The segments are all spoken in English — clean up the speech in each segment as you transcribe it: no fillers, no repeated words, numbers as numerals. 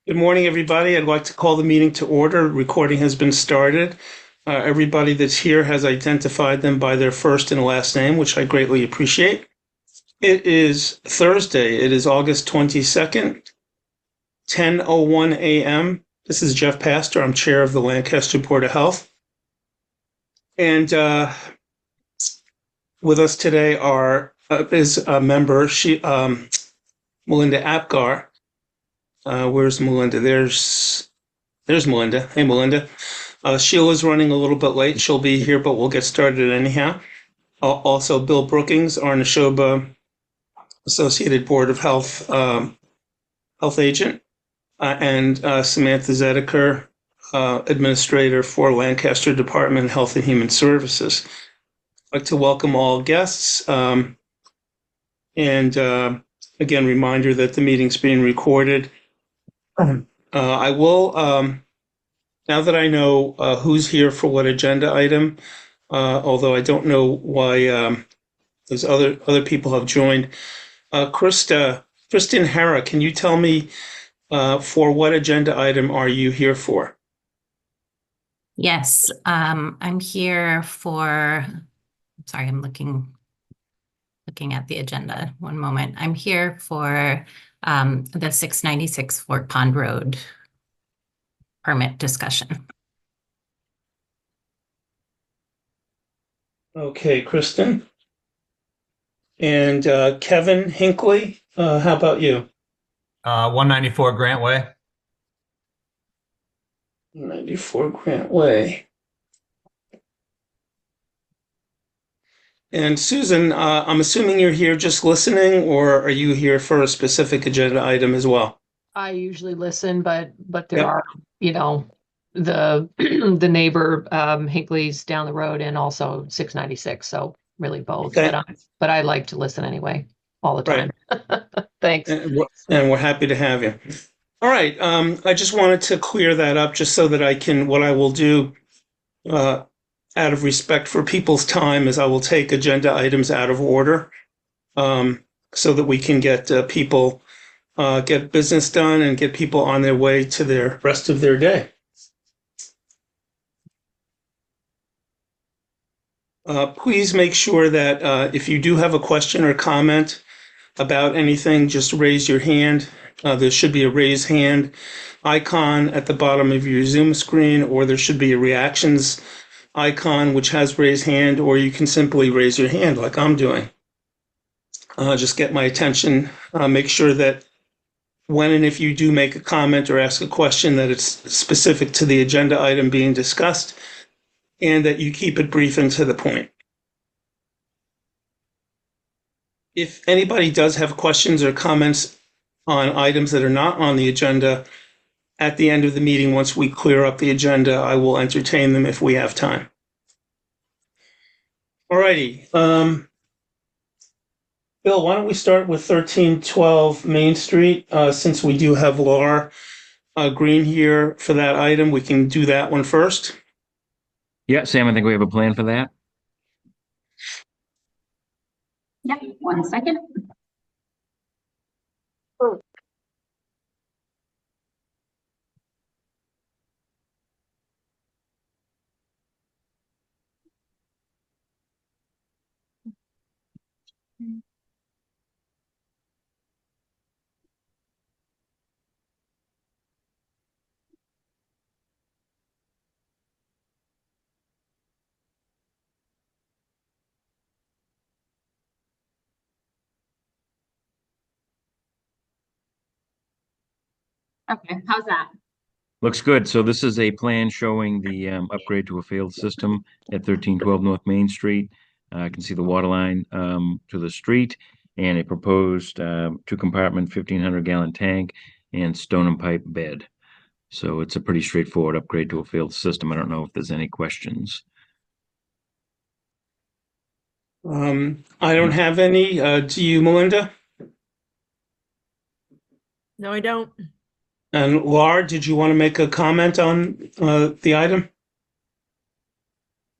Good morning, everybody. I'd like to call the meeting to order. Recording has been started. Everybody that's here has identified them by their first and last name, which I greatly appreciate. It is Thursday. It is August 22nd, 10:01 a.m. This is Jeff Pastor. I'm chair of the Lancaster Board of Health. And with us today is a member, Melinda Apgar. Where's Melinda? There's Melinda. Hey, Melinda. Sheila's running a little bit late. She'll be here, but we'll get started anyhow. Also, Bill Brookings, our Neshoba Associated Board of Health health agent, and Samantha Zedeker, Administrator for Lancaster Department of Health and Human Services. I'd like to welcome all guests. And again, reminder that the meeting's being recorded. I will, now that I know who's here for what agenda item, although I don't know why those other people have joined. Kristen Hara, can you tell me for what agenda item are you here for? Yes, I'm here for, sorry, I'm looking at the agenda. One moment. I'm here for the 696 Fort Pond Road permit discussion. Okay, Kristen. And Kevin Hinckley, how about you? 194 Grant Way. 94 Grant Way. And Susan, I'm assuming you're here just listening, or are you here for a specific agenda item as well? I usually listen, but there Yep. are, the the neighbor Hinckley's down the road and also 696. So really both. Okay. But I like to listen anyway, all the time. Right. Thanks. And we're happy to have you. All right. I just wanted to clear that up just so that what I will do out of respect for people's time is I will take agenda items out of order so that we can get people, get business done and get people on their way to their rest of their day. Please make sure that if you do have a question or comment about anything, just raise your hand. There should be a raise hand icon at the bottom of your Zoom screen, or there should be a reactions icon which has raise hand, or you can simply raise your hand like I'm doing. Just get my attention. Make sure that when and if you do make a comment or ask a question that it's specific to the agenda item being discussed, and that you keep it brief and to the point. If anybody does have questions or comments on items that are not on the agenda, at the end of the meeting, once we clear up the agenda, I will entertain them if we have time. All righty. Bill, why don't we start with 1312 Main Street? Since we do have Laura Green here for that item, we can do that one first. Yeah, Sam, I think we have a plan for that. Yep, 1 second. Okay, how's that? Looks good. So this is a plan showing the upgrade to a field system at 1312 North Main Street. I can see the water line to the street and a proposed two-compartment 1,500-gallon tank and stone and pipe bed. So it's a pretty straightforward upgrade to a field system. I don't know if there's any questions. I don't have any. Do you, Melinda? No, I don't. And Laura, did you want to make a comment on the item?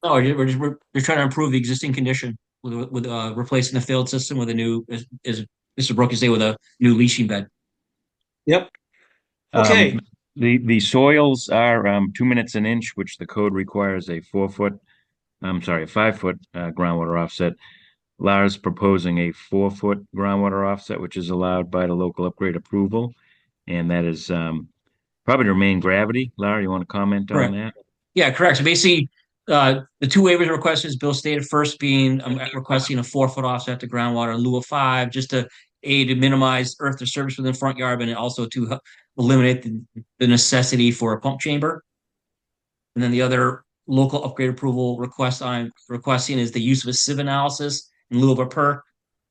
No, we're trying to improve the existing condition with replacing the field system with a new, as Mr. Brookings say, with a new leaching bed. Yep. Okay. The soils are 2 minutes an inch, which the code requires a 4 foot, I'm sorry, a 5 foot groundwater offset. Lara's proposing a 4 foot groundwater offset, which is allowed by the local upgrade approval. And that is probably to remain gravity. Lara, you want to comment on Correct. that? Yeah, correct. So basically, the two waivers requested, as Bill stated, first being requesting a 4 foot offset to groundwater in lieu of 5, just to aid to minimize earth disturbance within the front yard, but also to eliminate the necessity for a pump chamber. And then the other local upgrade approval request I'm requesting is the use of a sieve analysis in lieu of a perk.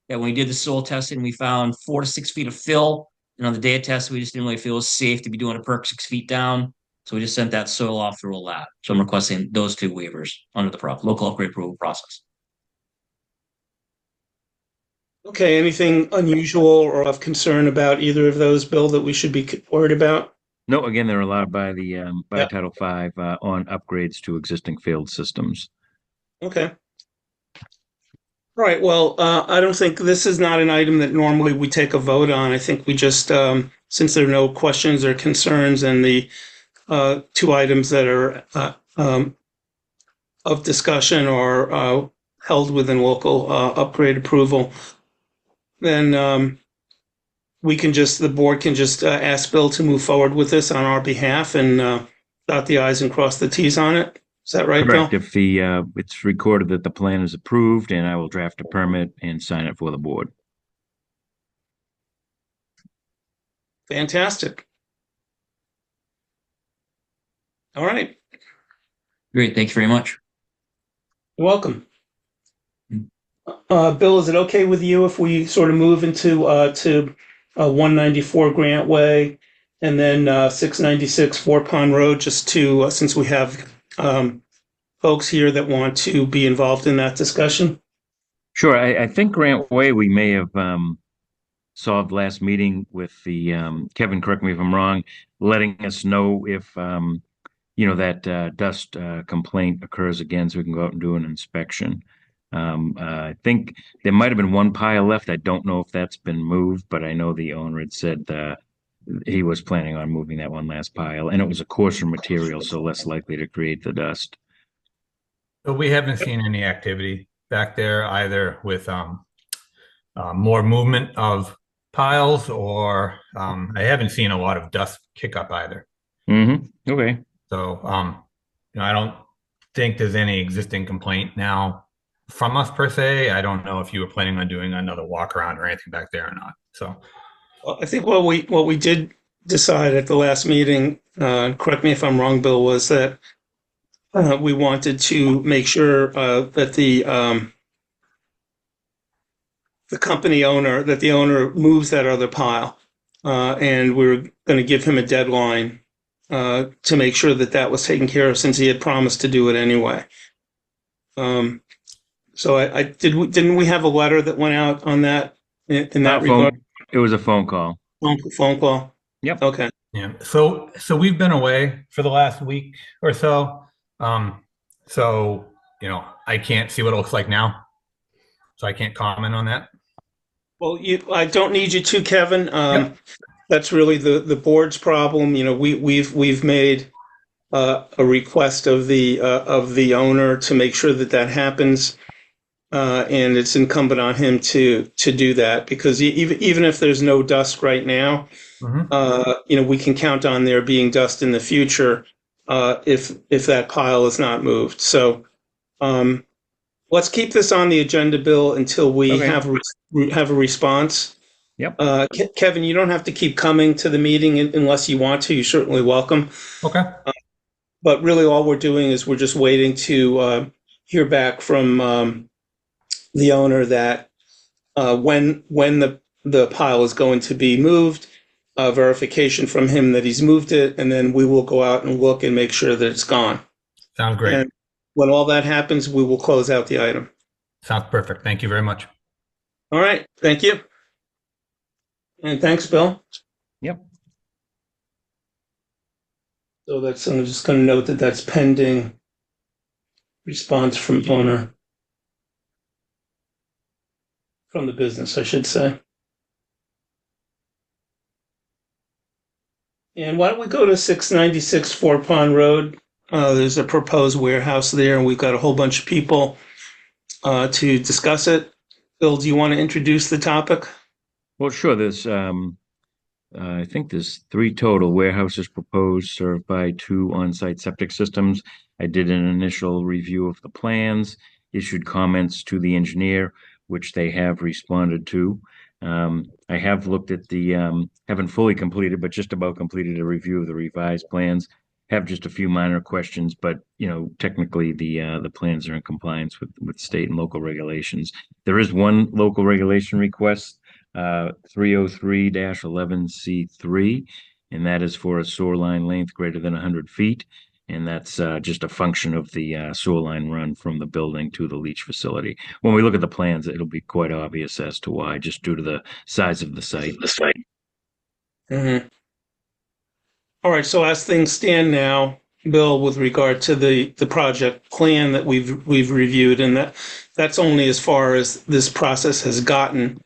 That when we did the soil testing, we found 4 to 6 feet of fill. And on the day of test, we just didn't really feel it was safe to be doing a perk 6 feet down. So we just sent that soil off through a lab. So I'm requesting those two waivers under the local upgrade approval process. Okay. Anything unusual or of concern about either of those, Bill, that we should be worried about? No, again, they're allowed by the by Yep. Title V on upgrades to existing field systems. Okay. All right. Well, I don't think this is not an item that normally we take a vote on. I think we just, since there are no questions or concerns and the two items that are of discussion or held within local upgrade approval, then we can just, the board can just ask Bill to move forward with this on our behalf and dot the i's and cross the t's on it. Is that right, Bill? Correct. If it's recorded that the plan is approved, and I will draft a permit and sign it for the board. Fantastic. All right. Great. Thanks very much. You're welcome. Bill, is it okay with you if we sort of move into to 194 Grant Way and then 696 Fort Pond Road, just to since we have folks here that want to be involved in that discussion? Sure. I think Grant Way we may have solved last meeting with the Kevin, correct me if I'm wrong, letting us know if that dust complaint occurs again, so we can go out and do an inspection. I think there might have been one pile left. I don't know if that's been moved, but I know the owner had said he was planning on moving that one last pile, and it was a coarser material, so less likely to create the dust. So we haven't seen any activity back there either with more movement of piles or I haven't seen a lot of dust kick up either. Mm-hmm. Okay. So I don't think there's any existing complaint now from us per se. I don't know if you were planning on doing another walk around or anything back there or not. So Well, I think what we did decide at the last meeting, correct me if I'm wrong, Bill, was that we wanted to make sure that the company owner, that the owner moves that other pile, and we were going to give him a deadline to make sure that that was taken care of, since he had promised to do it anyway. So didn't we have a letter that went out on that in that regard? It was a phone call. Phone call. Yep. Okay. yeah. So we've been away for the last week or so. So I can't see what it looks like now. So I can't comment on that. Well, I don't need you to, Kevin. Yep. That's really the board's problem. We've made a request of the owner to make sure that happens, and it's incumbent on him to do that, because even if there's no dust right now, we can count on there being dust in the future if that pile is not moved. So let's keep this on the agenda, Bill, until we have a response. Yep. Kevin, you don't have to keep coming to the meeting unless you want to. You're certainly welcome. Okay. But really, all we're doing is we're just waiting to hear back from the owner that when the pile is going to be moved, verification from him that he's moved it, and then we will go out and look and make sure that it's gone. Sounds great. And when all that happens, we will close out the item. Sounds perfect. Thank you very much. All right. Thank you. And thanks, Bill. Yep. So I'm just going to note that that's pending response from owner. From the business, I should say. And why don't we go to 696 Fort Pond Road? There's a proposed warehouse there, and we've got a whole bunch of people to discuss it. Bill, do you want to introduce the topic? Well, sure. I think there's three total warehouses proposed, served by two on-site septic systems. I did an initial review of the plans, issued comments to the engineer, which they have responded to. I have looked at haven't fully completed, but just about completed a review of the revised plans. Have just a few minor questions, but technically the plans are in compliance with state and local regulations. There is one local regulation request, 303-11C3, and that is for a sewer line length greater than 100 feet. And that's just a function of the sewer line run from the building to the leach facility. When we look at the plans, it'll be quite obvious as to why, just due to the size of the site. Mm-hmm. All right, so as things stand now, Bill, with regard to the project plan that we've reviewed, and that's only as far as this process has gotten.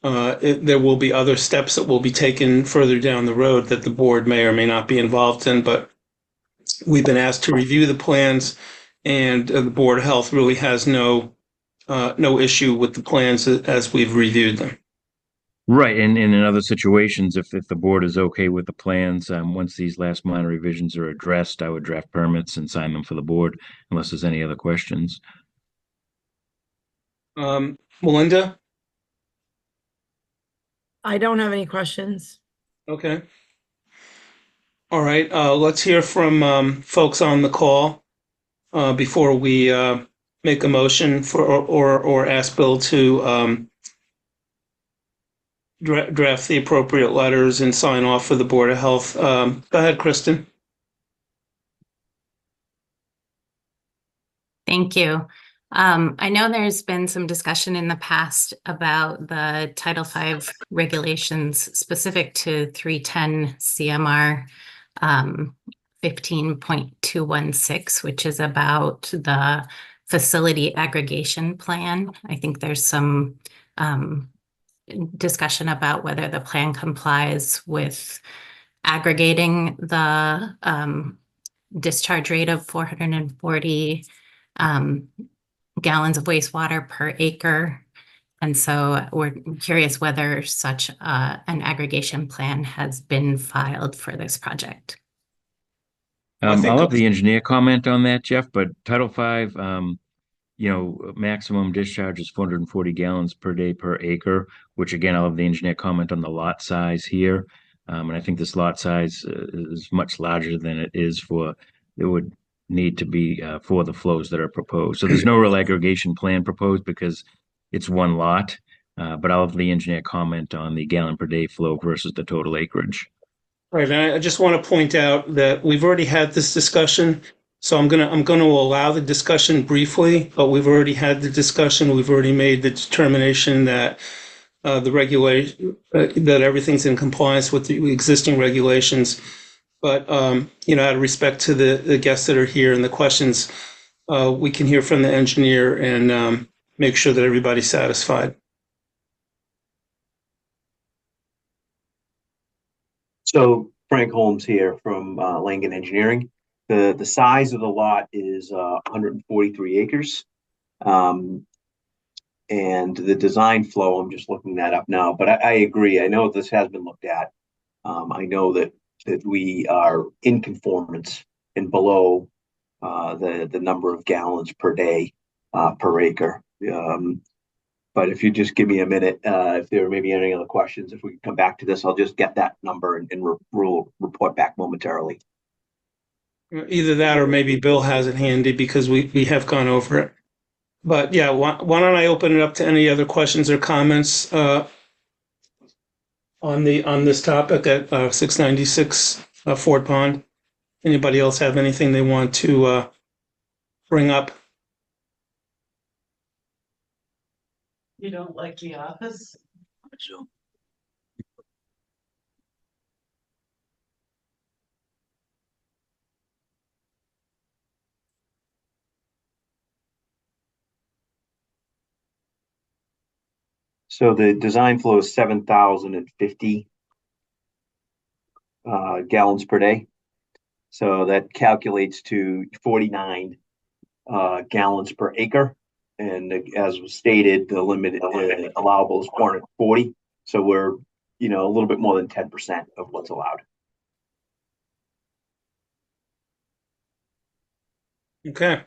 There will be other steps that will be taken further down the road that the board may or may not be involved in, but we've been asked to review the plans, and the Board of Health really has no issue with the plans as we've reviewed them. Right, and in other situations, if the board is okay with the plans, once these last minor revisions are addressed, I would draft permits and sign them for the board, unless there's any other questions. Melinda? I don't have any questions. Okay. All right, let's hear from folks on the call before we make a motion for or ask Bill to draft the appropriate letters and sign off for the Board of Health. Go ahead, Kristen. Thank you. I know there's been some discussion in the past about the Title V regulations specific to 310 CMR 15.216, which is about the facility aggregation plan. I think there's some discussion about whether the plan complies with aggregating the discharge rate of 440 gallons of wastewater per acre. And so we're curious whether such an aggregation plan has been filed for this project. I think I'll have the engineer comment on that, Jeff, but Title V, maximum discharge is 440 gallons per day per acre, which again, I'll have the engineer comment on the lot size here. And I think this lot size is much larger than it would need to be for the flows that are proposed. So there's no real aggregation plan proposed because it's one lot, but I'll have the engineer comment on the gallon per day flow versus the total acreage. Right, and I just want to point out that we've already had this discussion, so I'm gonna allow the discussion briefly, but we've already had the discussion. We've already made the determination that the regulation that everything's in compliance with the existing regulations. But out of respect to the guests that are here and the questions, we can hear from the engineer and make sure that everybody's satisfied. So Frank Holmes here from Langen Engineering. The size of the lot is 143 acres. And the design flow, I'm just looking that up now, but I agree. I know this has been looked at. I know that we are in conformance and below the number of gallons per day per acre. But if you just give me a minute, if there may be any other questions, if we can come back to this, I'll just get that number and report back momentarily. Either that or maybe Bill has it handy because we have gone over it. But yeah, why don't I open it up to any other questions or comments on this topic at 696 Fort Pond? Anybody else have anything they want to bring up? You don't like the office? So the design flow is 7,050 gallons per day. So that calculates to 49 gallons per acre. And as was stated, the limit allowable is 440. So we're, a little bit more than 10% of what's allowed. Okay.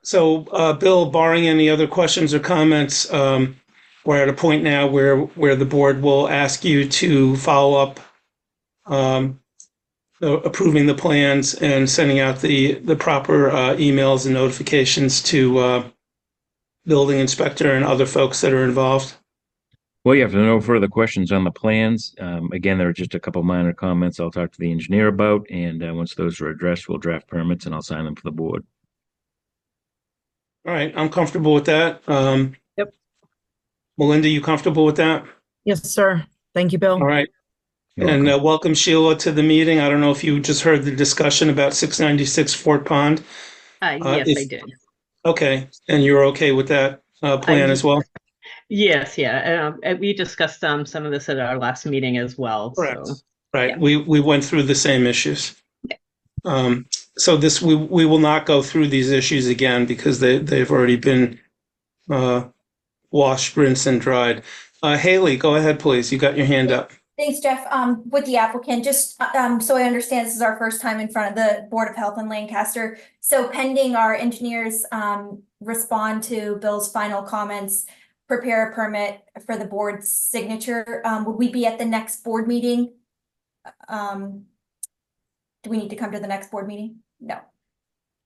So, Bill, barring any other questions or comments, we're at a point now where the board will ask you to follow up, approving the plans and sending out the proper emails and notifications to building inspector and other folks that are involved. Well, you have no further questions on the plans. Again, there are just a couple minor comments I'll talk to the engineer about, and once those are addressed, we'll draft permits and I'll sign them for the board. All right, I'm comfortable with that. Yep. Melinda, you comfortable with that? Yes, sir. Thank you, Bill. All right. You're And welcome. welcome Sheila to the meeting. I don't know if you just heard the discussion about 696 Fort Pond. Yes, I did. Okay, and you're okay with that plan as well? Yes, yeah. And we discussed some of this at our last meeting as well. Correct. So, Right. yeah. We went through the same issues. So this we will not go through these issues again because they've already been washed, rinsed, and dried. Haley, go ahead, please. You got your hand up. Thanks, Jeff. With the applicant, just so I understand, this is our first time in front of the Board of Health in Lancaster. So pending our engineers respond to Bill's final comments, prepare a permit for the board's signature. Would we be at the next board meeting? Do we need to come to the next board meeting? No.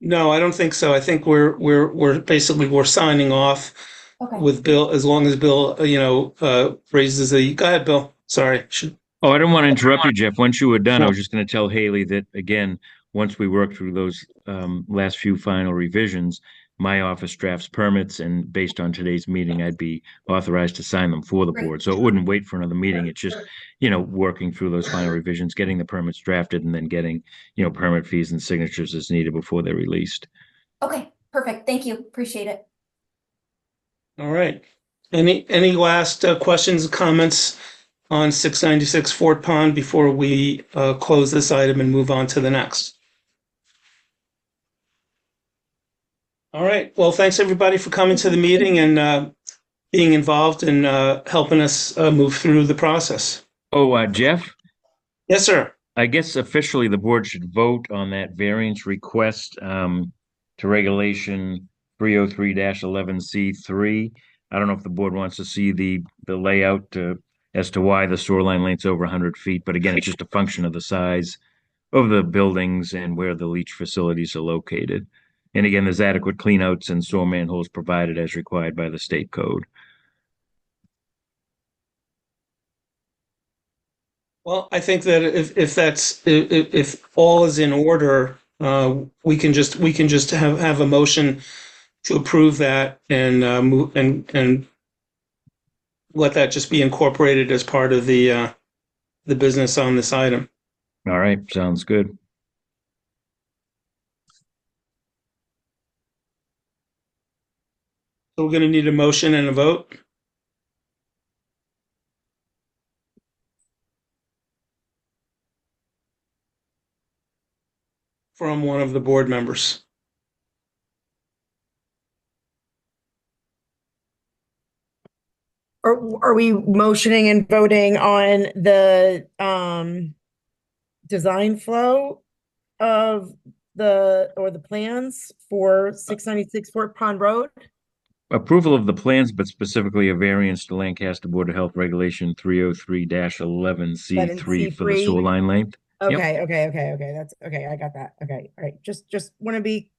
No, I don't think so. I think we're basically signing off Okay. with Bill as long as Bill raises the. Go ahead, Bill. Sorry. Oh, I didn't want to interrupt you, Jeff. Once you were done, I was just going to tell Haley that, again, once we work through those last few final revisions, my office drafts permits, and based on today's meeting, I'd be authorized to sign them for the Great. board. So it wouldn't wait for another meeting. It's just, working through those final revisions, getting the permits drafted, and then getting, permit fees and signatures as needed before they're released. Okay, perfect. Thank you. Appreciate it. All right. Any last questions, comments on 696 Fort Pond before we close this item and move on to the next? All right. Well, thanks everybody for coming to the meeting and being involved and helping us move through the process. Oh, Jeff? Yes, sir. I guess officially the board should vote on that variance request to regulation 303-11C3. I don't know if the board wants to see the layout as to why the shoreline length's over 100 feet, but again, it's just a function of the size of the buildings and where the leach facilities are located. And again, there's adequate cleanouts and sewer manholes provided as required by the state code. Well, I think that if all is in order, we can just have a motion to approve that and move and let that just be incorporated as part of the business on this item. All right, sounds good. So we're going to need a motion and a vote. From one of the board members. Are we motioning and voting on the design flow of the plans for 696 Fort Pond Road? Approval of the plans, but specifically a variance to Lancaster Board of Health Regulation 303-11C3 for the sewer line length. Okay, okay. That's okay. I got that. Okay. All right. Just want to be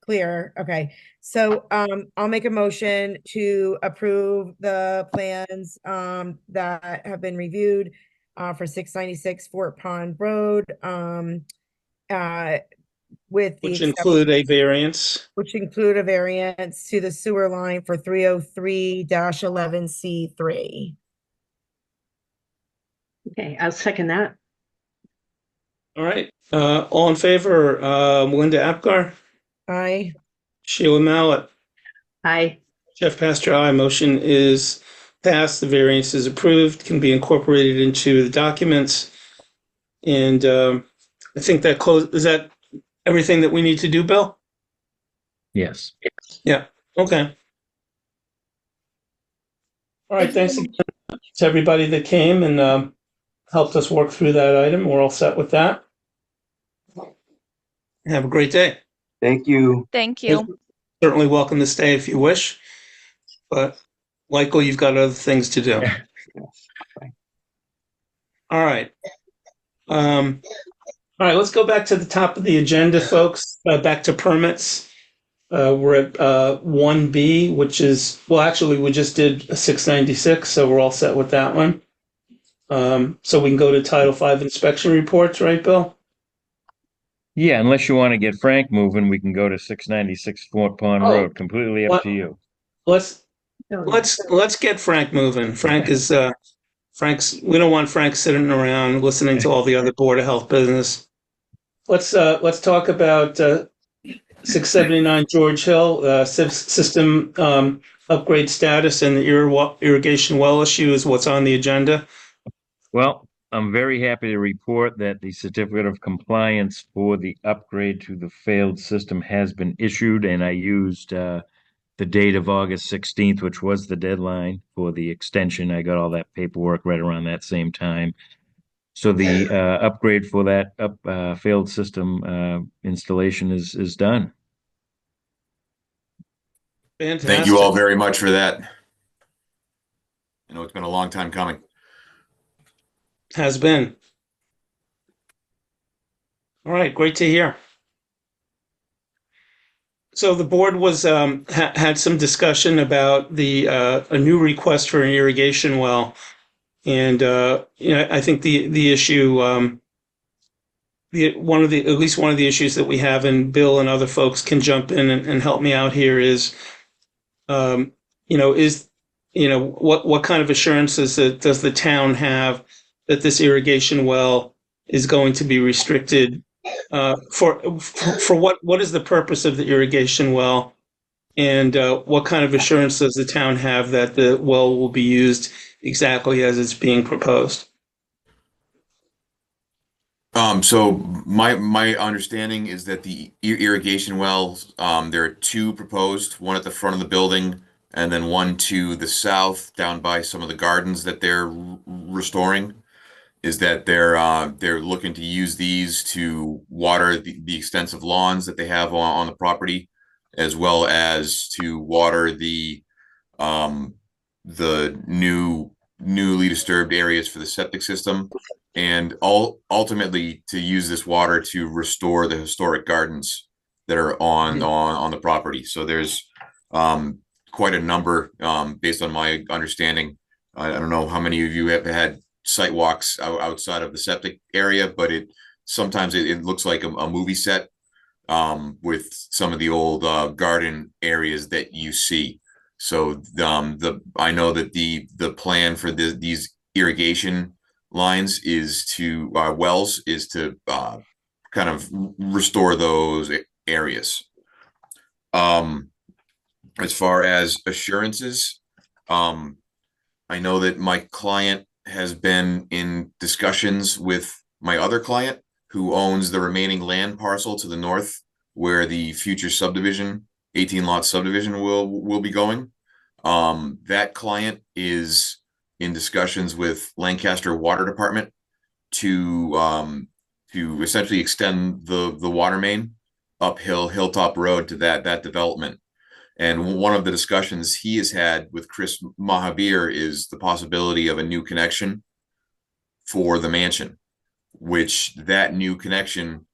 clear. Okay. So I'll make a motion to approve the plans that have been reviewed for 696 Fort Pond Road. With which include a variance. Which include a variance to the sewer line for 303-11C3. Okay, I'll second that. All right. All in favor, Melinda Apgar, Aye. Sheila Mallett, Aye. Jeff Pastor, aye. Motion is passed, the variance is approved, can be incorporated into the documents. And I think that is that everything that we need to do, Bill? Yes. Yeah, okay. All right, thanks again to everybody that came and helped us work through that item. We're all set with that. Have a great day. Thank you. Thank you. Certainly welcome to stay if you wish, but likely you've got other things to do. Yes. All right. All right, let's go back to the top of the agenda, folks. Back to permits. We're at 1B, which is, well, actually, we just did a 696, so we're all set with that one. So we can go to Title V inspection reports, right, Bill? Yeah, unless you want to get Frank moving, we can go to 696 Fort Pond Oh, Road. Completely up what- to you. Let's get Frank moving. Frank's, we don't want Frank sitting around listening to all the other Board of Health business. Let's talk about 679 George Hill, system upgrade status, and the irrigation well issue is what's on the agenda. Well, I'm very happy to report that the certificate of compliance for the upgrade to the failed system has been issued, and I used the date of August 16th, which was the deadline for the extension. I got all that paperwork right around that same time. So the upgrade for that failed system installation is done. Fantastic. Thank you all very much for that. I know it's been a long time coming. Has been. All right, great to hear. So the board was had some discussion about the a new request for an irrigation well, and I think the issue at least one of the issues that we have, and Bill and other folks can jump in and help me out here, is what kind of assurances does the town have that this irrigation well is going to be restricted for what is the purpose of the irrigation well, and what kind of assurance does the town have that the well will be used exactly as it's being proposed? So my understanding is that the irrigation wells, there are two proposed, one at the front of the building, and then one to the south down by some of the gardens that they're restoring. Is that they're looking to use these to water the extensive lawns that they have on the property, as well as to water the newly disturbed areas for the septic system, and ultimately to use this water to restore the historic gardens that are on the property. So there's quite a number, based on my understanding. I don't know how many of you have had site walks outside of the septic area, but sometimes it looks like a movie set, with some of the old garden areas that you see. So I know that the plan for these irrigation lines is to wells is to kind of restore those areas. As far as assurances, I know that my client has been in discussions with my other client who owns the remaining land parcel to the north where the future subdivision, 18 lot subdivision will be going. That client is in discussions with Lancaster Water Department to essentially extend the water main uphill Hilltop Road to that development. And one of the discussions he has had with Chris Mahabir is the possibility of a new connection for the mansion, which that new connection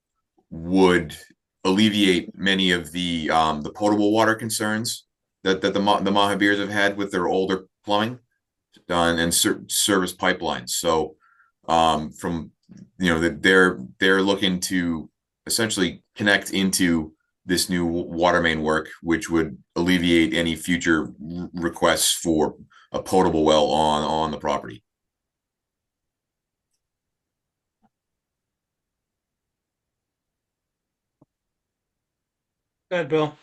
would alleviate many of the potable water concerns that the Mahabirs have had with their older plumbing and service pipelines. So that they're looking to essentially connect into this new water main work, which would alleviate any future requests for a potable well on the property. Go ahead, Bill.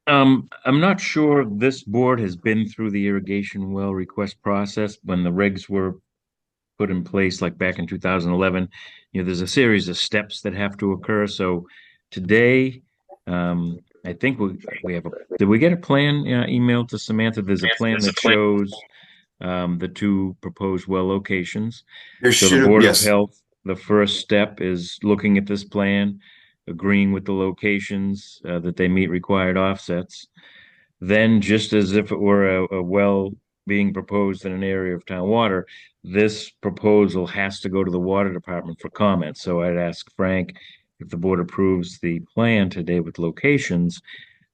I'm not sure this board has been through the irrigation well request process when the regs were put in place, like back in 2011. There's a series of steps that have to occur. So today, I think we have did we get a plan emailed to Samantha? There's a plan that shows the two proposed well locations. There So should the have, Board of yes. Health, the first step is looking at this plan, agreeing with the locations that they meet required offsets. Then, just as if it were a well being proposed in an area of town water, this proposal has to go to the water department for comment. So I'd ask Frank, if the board approves the plan today with locations,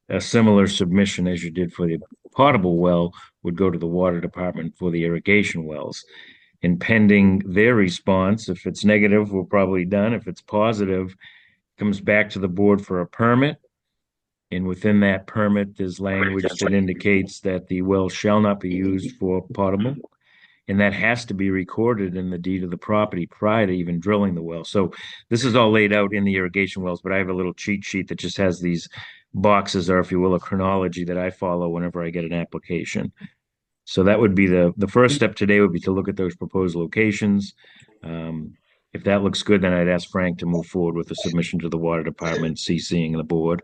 a similar submission as you did for the potable well would go to the water department for the irrigation wells. And pending their response, if it's negative, we're probably done. If it's positive, comes back to the board for a permit. And within that permit, there's language that indicates that the well shall not be used for potable. And that has to be recorded in the deed of the property prior to even drilling the well. So this is all laid out in the irrigation wells, but I have a little cheat sheet that just has these boxes, or if you will, a chronology that I follow whenever I get an application. So that would be the first step today would be to look at those proposed locations. If that looks good, then I'd ask Frank to move forward with the submission to the water department, CCing the board.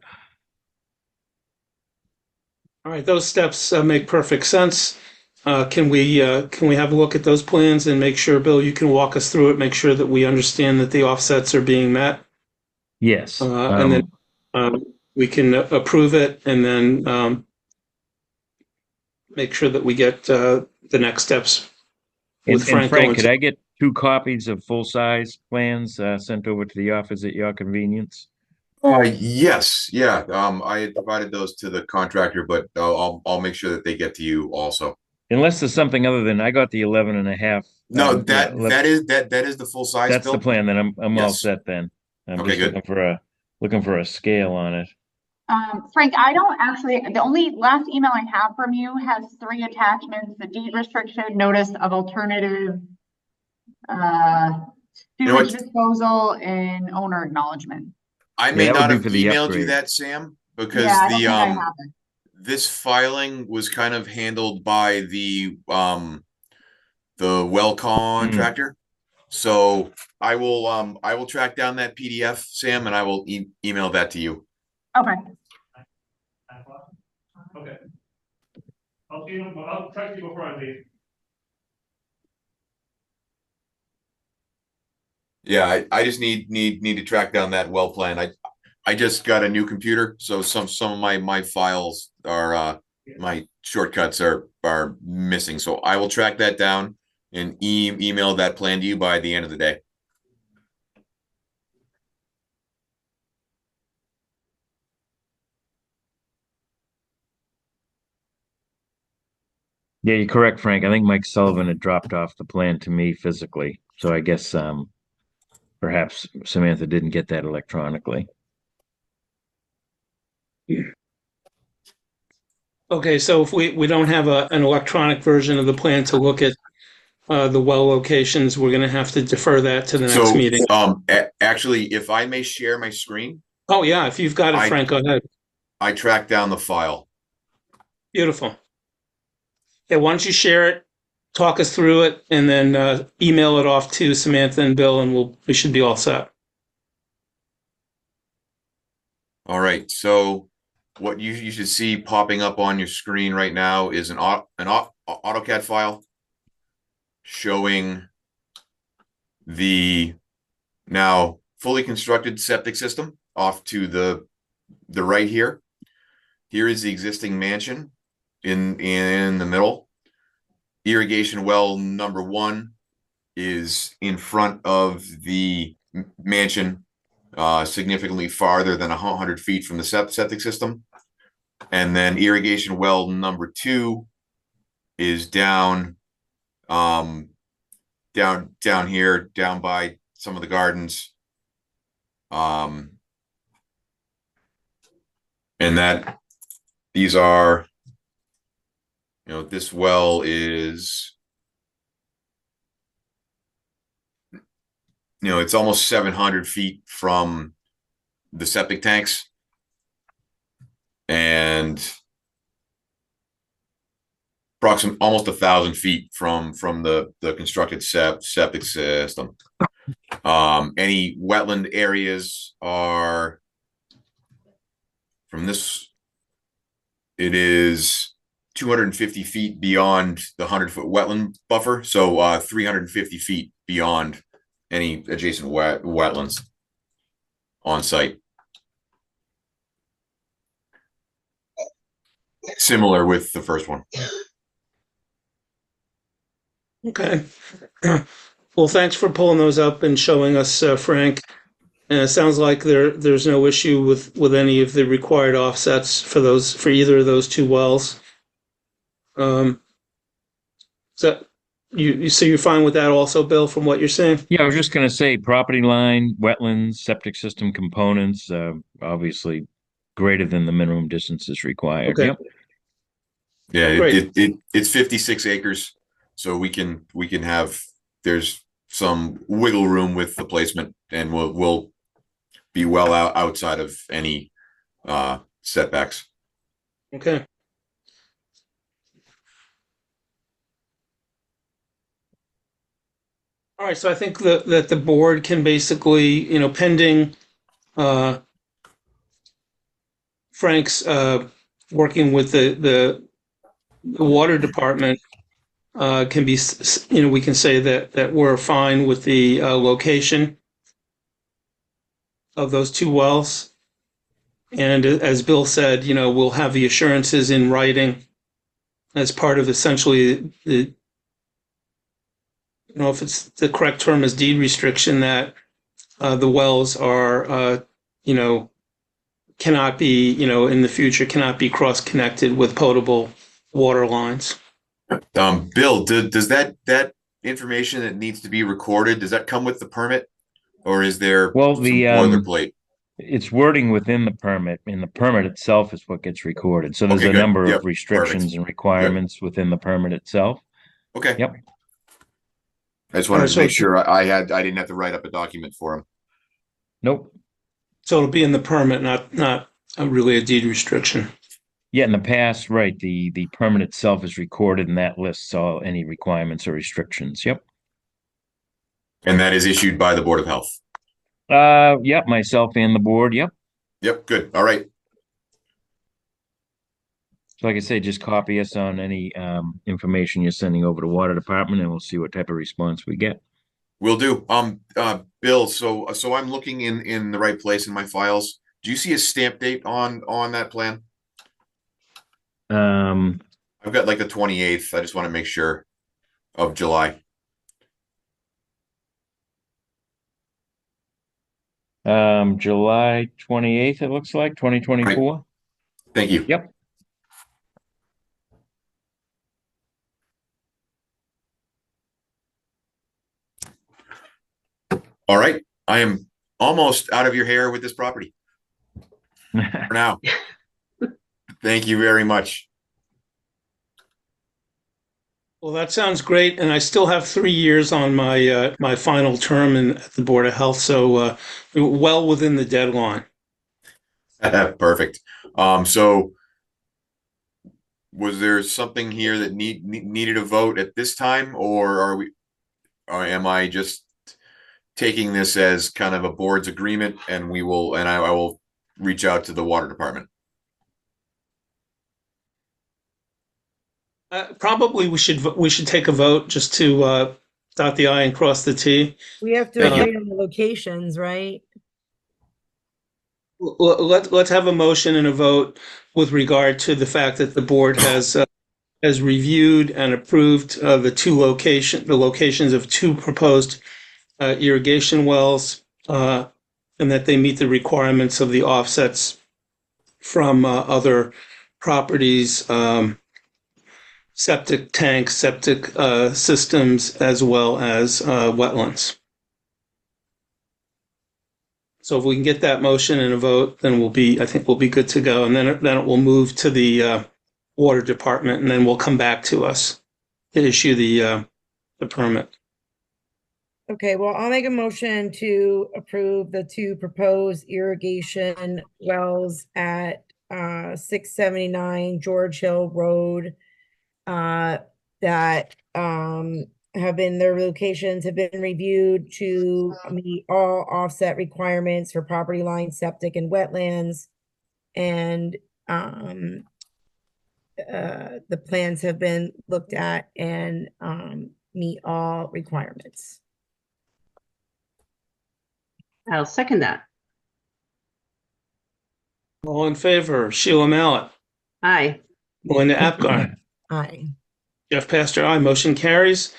All right, those steps make perfect sense. Can we have a look at those plans and make sure, Bill, you can walk us through it, make sure that we understand that the offsets are being met? Yes. And then we can approve it and then make sure that we get the next steps with And Frank, could going I get 2 copies of full-size plans sent over to the office at your convenience? Yes, yeah. I had provided those to the contractor, but I'll make sure that they get to you also. Unless there's something other than, I got the 11 and a half. No, that is the full size. That's Bill. the plan. Then I'm all Yes. set then. I'm Okay, just good. looking for a scale on it. Frank, I don't actually, the only last email I have from you has 3 attachments: the deed restriction, notice of alternative sewage disposal, and owner acknowledgement. I may that not would be have for the emailed you upgrade. that, Sam, because Yeah, I don't think I have it. this filing was kind of handled by the well contractor. So I will track down that PDF, Sam, and I will email that to you. Okay. Okay. I'll try to see before I leave. Yeah, I just need to track down that well plan. I just got a new computer, so some of my files are my shortcuts are missing. So I will track that down and email that plan to you by the end of the day. Yeah, you're correct, Frank. I think Mike Sullivan had dropped off the plan to me physically. So I guess perhaps Samantha didn't get that electronically. Okay, so if we don't have an electronic version of the plan to look at the well locations, we're going to have to defer that to the next meeting. Actually, if I may share my screen. Oh yeah, if you've got it, Frank, go ahead. I tracked down the file. Beautiful. Yeah, why don't you share it, talk us through it, and then email it off to Samantha and Bill, and we should be all set. All right, so what you should see popping up on your screen right now is an AutoCAD file showing the now fully constructed septic system off to the right here. Here is the existing mansion in the middle. Irrigation well number 1 is in front of the mansion, significantly farther than 100 feet from the septic system. And then irrigation well number 2 is down here, down by some of the gardens. And that these are, this well is, it's almost 700 feet from the septic tanks. And and approximately almost 1,000 feet from the constructed septic system. Any wetland areas are from this. It is 250 feet beyond the 100-foot wetland buffer, so 350 feet beyond any adjacent wetlands on site. Similar with the first one. Okay. Well, thanks for pulling those up and showing us, Frank. And it sounds like there's no issue with any of the required offsets for either of those two wells. So you're fine with that also, Bill, from what you're saying? Yeah, I was just going to say property line, wetlands, septic system components, obviously greater than the minimum distances required. Okay. Yep. Yeah, Great. it's 56 acres, so we can have, there's some wiggle room with the placement, and we'll be well outside of any setbacks. Okay. All right, so I think that the board can basically, pending Frank's working with the water department, can be, we can say that we're fine with the location of those two wells. And as Bill said, we'll have the assurances in writing as part of essentially the, if it's the correct term is deed restriction, that the wells are, cannot be, in the future, cannot be cross-connected with potable water lines. Bill, does that information that needs to be recorded, does that come with the permit, or is there Well, some boilerplate? It's wording within the permit, and the permit itself is what gets recorded. So there's Okay, a good. number Yep, of restrictions perfect. and requirements within the permit itself. Okay. Yep. I just wanted to So make sure I didn't have to write up a document for him. Nope. So it'll be in the permit, not really a deed restriction. Yeah, in the past, right, the permit itself is recorded, and that lists all any requirements or restrictions. Yep. And that is issued by the Board of Health. Yep, myself and the board. Yep. Yep, good. All right. So like I say, just copy us on any information you're sending over to water department, and we'll see what type of response we get. Will do. Bill, so I'm looking in the right place in my files. Do you see a stamp date on that plan? I've got like the 28th. I just want to make sure of July. July 28th, it looks like, 2024. Right. Thank you. Yep. All right. I am almost out of your hair with this property for now. Thank you very much. Well, that sounds great, and I still have 3 years on my my final term at the Board of Health, so well within the deadline. Perfect. So was there something here that needed a vote at this time, or am I just taking this as kind of a board's agreement, and I will reach out to the water department? Probably we should take a vote just to dot the I and cross the T. We have to agree on the locations, right? Let's have a motion and a vote with regard to the fact that the board has reviewed and approved the locations of two proposed irrigation wells, and that they meet the requirements of the offsets from other properties, septic tanks, septic systems, as well as wetlands. So if we can get that motion and a vote, then I think we'll be good to go. And then it will move to the water department, and then we'll come back to us to issue the permit. Okay, well, I'll make a motion to approve the two proposed irrigation wells at 679 George Hill Road, that their locations have been reviewed to meet all offset requirements for property line, septic, and wetlands. And the plans have been looked at and meet all requirements. I'll second that. All in favor, Sheila Mallett, Aye. Melinda Apgar, Aye. Jeff Pastor, aye. Motion carries.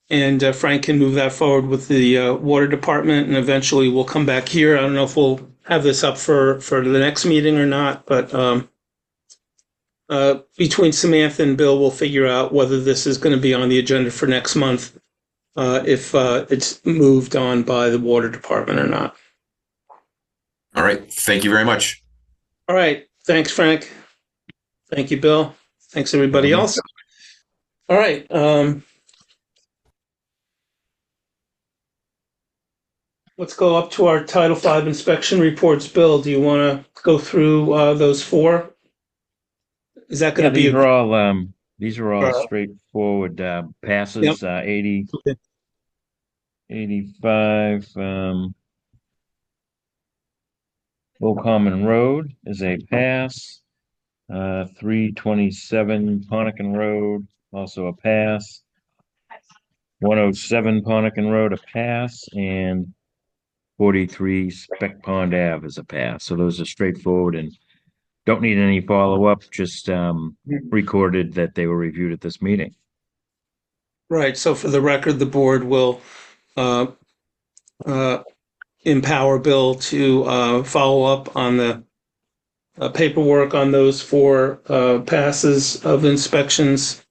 And Frank can move that forward with the water department, and eventually we'll come back here. I don't know if we'll have this up for the next meeting or not, but between Samantha and Bill, we'll figure out whether this is going to be on the agenda for next month, if it's moved on by the water department or not. All right. Thank you very much. All right. Thanks, Frank. Thank you, Bill. Thanks, everybody else. All right. Let's go up to our Title V inspection reports. Bill, do you want to go through those four? Is that going to be? These are all straightforward passes. Yep. 80, 85. Old Common Road is a pass. 327 Ponican Road, also a pass. 107 Ponican Road, a pass, and 43 Spec Pond Ave is a pass. So those are straightforward and don't need any follow-up, just recorded that they were reviewed at this meeting. Right. So for the record, the board will empower Bill to follow up on the paperwork on those four passes of inspections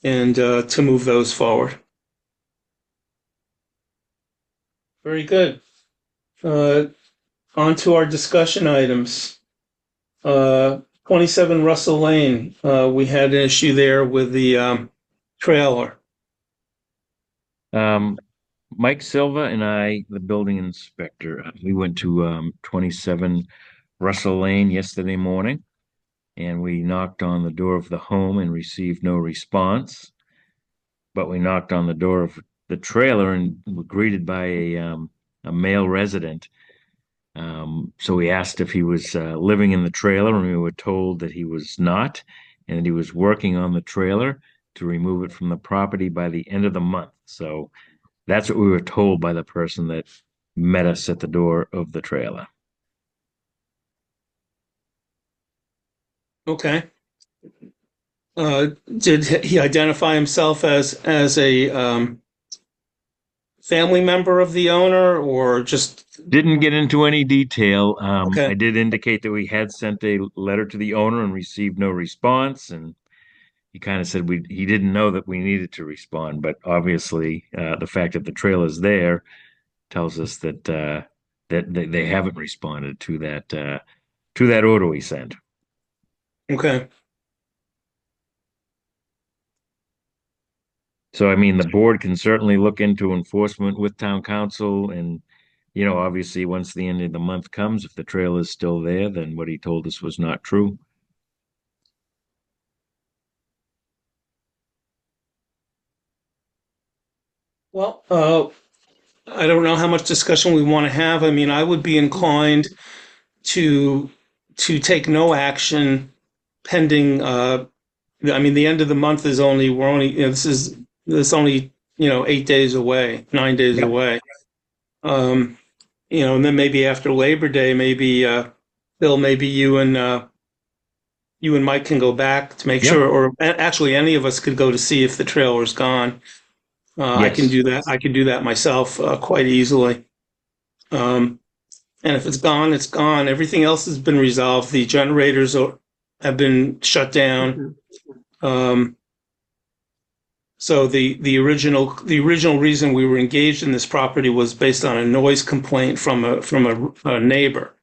and to move those forward. Very good. On to our discussion items. 27 Russell Lane, we had an issue there with the trailer. Mike Silva and I, the building inspector, we went to 27 Russell Lane yesterday morning, and we knocked on the door of the home and received no response. But we knocked on the door of the trailer and were greeted by a male resident. So we asked if he was living in the trailer, and we were told that he was not, and that he was working on the trailer to remove it from the property by the end of the month. So that's what we were told by the person that met us at the door of the trailer. Okay. Did he identify himself as a family member of the owner, or just didn't get into any detail? Okay. I did indicate that we had sent a letter to the owner and received no response, and he kind of said he didn't know that we needed to respond, but obviously the fact that the trailer's there tells us that that they haven't responded to that order we sent. Okay. So, I mean, the board can certainly look into enforcement with town council, and, you know, obviously once the end of the month comes, if the trailer is still there, then what he told us was not true. Well, I don't know how much discussion we want to have. I mean, I would be inclined to take no action pending. I mean, the end of the month is we're only, this is only 8 days away, 9 days Yep. away. And then maybe after Labor Day, maybe Bill, maybe you and Mike can go back to make Yep. sure, or actually any of us could go to see if the trailer's gone. I Yes. can do that. I can do that myself quite easily. And if it's gone, it's gone. Everything else has been resolved. The generators have been shut down. So the original reason we were engaged in this property was based on a noise complaint from a neighbor.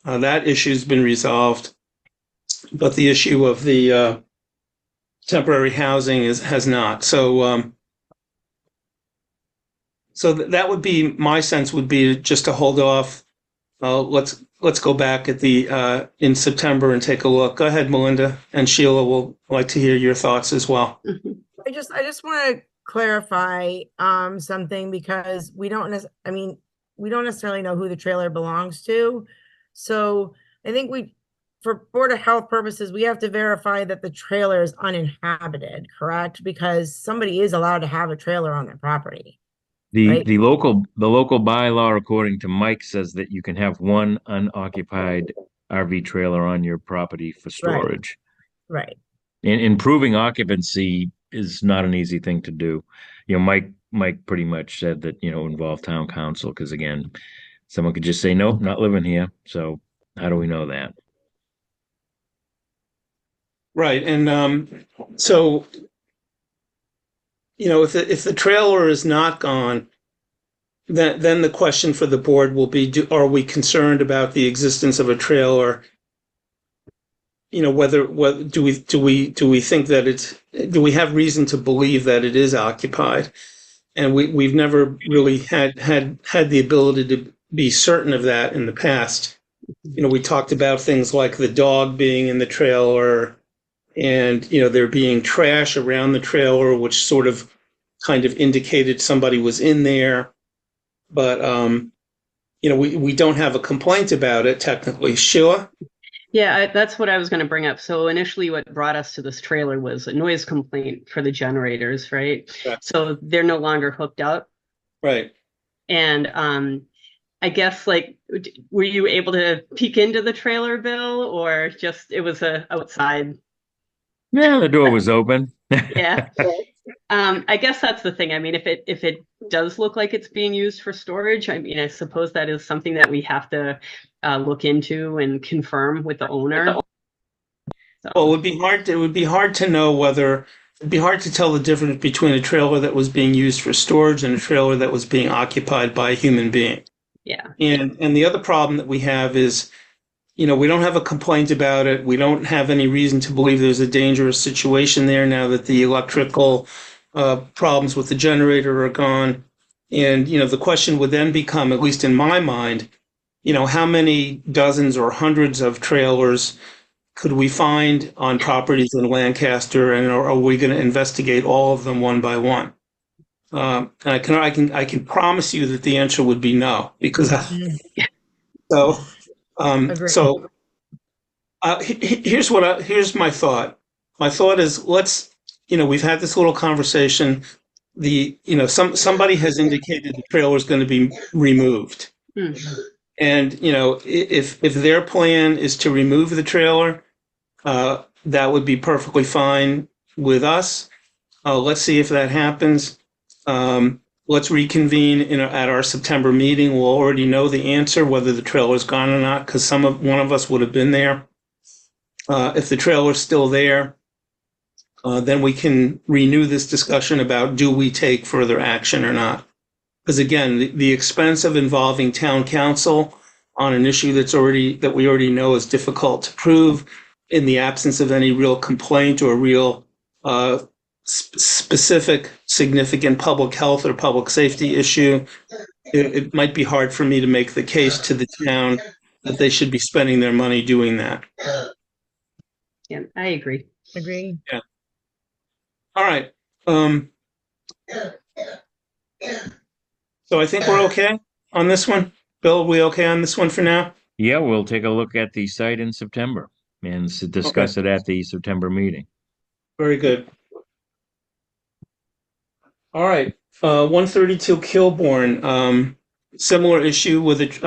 That issue's been resolved, but the issue of the temporary housing has not. So that would be my sense, would be just to hold off let's go back at the in September and take a look. Go ahead, Melinda, and Sheila will like to hear your thoughts as well. I just want to clarify something because we don't necessarily know who the trailer belongs to. So I think for Board of Health purposes, we have to verify that the trailer is uninhabited, correct? Because somebody is allowed to have a trailer on their property. Right. The local bylaw, according to Mike, says that you can have one unoccupied RV trailer on your property for storage. Right. And improving occupancy is not an easy thing to do. You know, Mike pretty much said that, involve town council, because again, someone could just say, nope, not living here. So how do we know that? Right, and so if the trailer is not gone, then the question for the board will be: are we concerned about the existence of a trailer? Whether do we think that do we have reason to believe that it is occupied? And we've never really had the ability to be certain of that in the past. We talked about things like the dog being in the trailer, and there being trash around the trailer, which sort of kind of indicated somebody was in there. But we don't have a complaint about it technically. Sheila? Yeah, that's what I was going to bring up. So initially what brought us to this trailer was a noise complaint for the generators, right? So they're no longer hooked up. Right. And I guess, were you able to peek into the trailer, Bill, or just it was outside? Yeah, the door was open. Yeah. I guess that's the thing. I mean, if it does look like it's being used for storage, I mean, I suppose that is something that we have to look into and confirm with the owner. So. Well, it would be hard to know whether it'd be hard to tell the difference between a trailer that was being used for storage and a trailer that was being occupied by a human being. Yeah. And the other problem that we have is, we don't have a complaint about it. We don't have any reason to believe there's a dangerous situation there now that the electrical problems with the generator are gone. And, the question would then become, at least in my mind, how many dozens or hundreds of trailers could we find on properties in Lancaster, and are we going to investigate all of them one by one? And I can promise you that the answer would be no, because here's my thought. My thought is, we've had this little conversation. Somebody has indicated the trailer is going to be removed. And, if their plan is to remove the trailer, that would be perfectly fine with us. Let's see if that happens. Let's reconvene at our September meeting. We'll already know the answer, whether the trailer is gone or not, because one of us would have been there. If the trailer is still there, then we can renew this discussion about, do we take further action or not? Because again, the expense of involving town council on an issue that we already know is difficult to prove, in the absence of any real complaint or real specific significant public health or public safety issue, it might be hard for me to make the case to the town that they should be spending their money doing that. Yeah, I agree. Agree. Yeah. All right. So I think we're okay on this one. Bill, we okay on this one for now? Yeah, we'll take a look at the site in September and discuss it at the September meeting. Very good. All right. 132 Kilbourne, similar issue with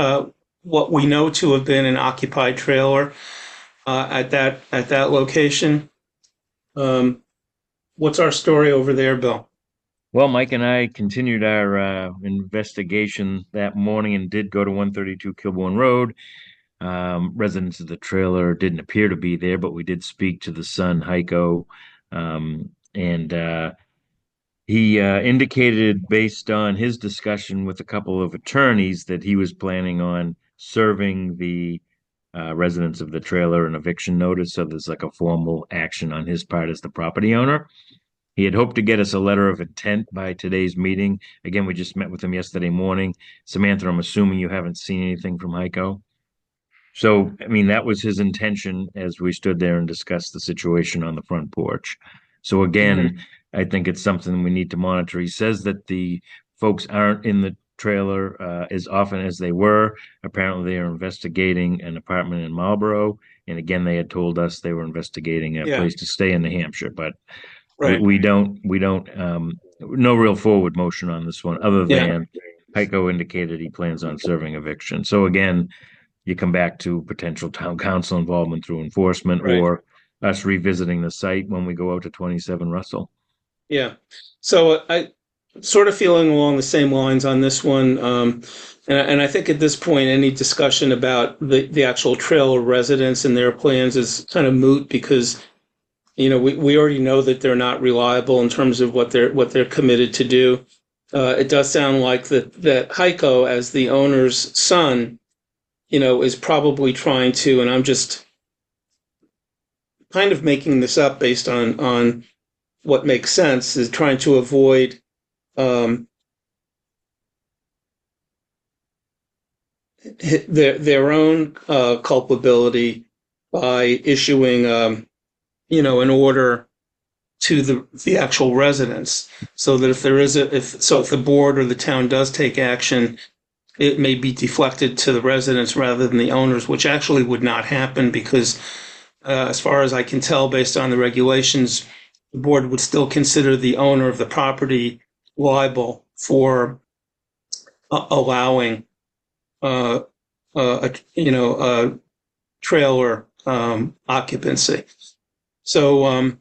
what we know to have been an occupied trailer at that location. What's our story over there, Bill? Well, Mike and I continued our investigation that morning and did go to 132 Kilbourne Road. Residents of the trailer didn't appear to be there, but we did speak to the son, Heiko, and he indicated, based on his discussion with a couple of attorneys, that he was planning on serving the residents of the trailer an eviction notice. So there's like a formal action on his part as the property owner. He had hoped to get us a letter of intent by today's meeting. Again, we just met with him yesterday morning. Samantha, I'm assuming you haven't seen anything from Heiko? So, I mean, that was his intention as we stood there and discussed the situation on the front porch. So again, I think it's something we need to monitor. He says that the folks aren't in the trailer as often as they were. Apparently, they are investigating an apartment in Marlboro. And again, they had told us they were investigating a Yeah. place to stay in New Hampshire, but Right. we don't, no real forward motion on this one, other Yeah. than Heiko indicated he plans on serving eviction. So again, you come back to potential town council involvement through enforcement Right. or us revisiting the site when we go out to 27 Russell. Yeah. So I sort of feeling along the same lines on this one. And I think at this point, any discussion about the actual trailer residents and their plans is kind of moot because, you know, we already know that they're not reliable in terms of what they're committed to do. It does sound like that Heiko, as the owner's son, you know, is probably trying to, and I'm just kind of making this up based on what makes sense, is trying to avoid their own culpability by issuing you know, an order to the actual residents, so that if the board or the town does take action, it may be deflected to the residents rather than the owners, which actually would not happen because, as far as I can tell, based on the regulations, the board would still consider the owner of the property liable for allowing a trailer occupancy. So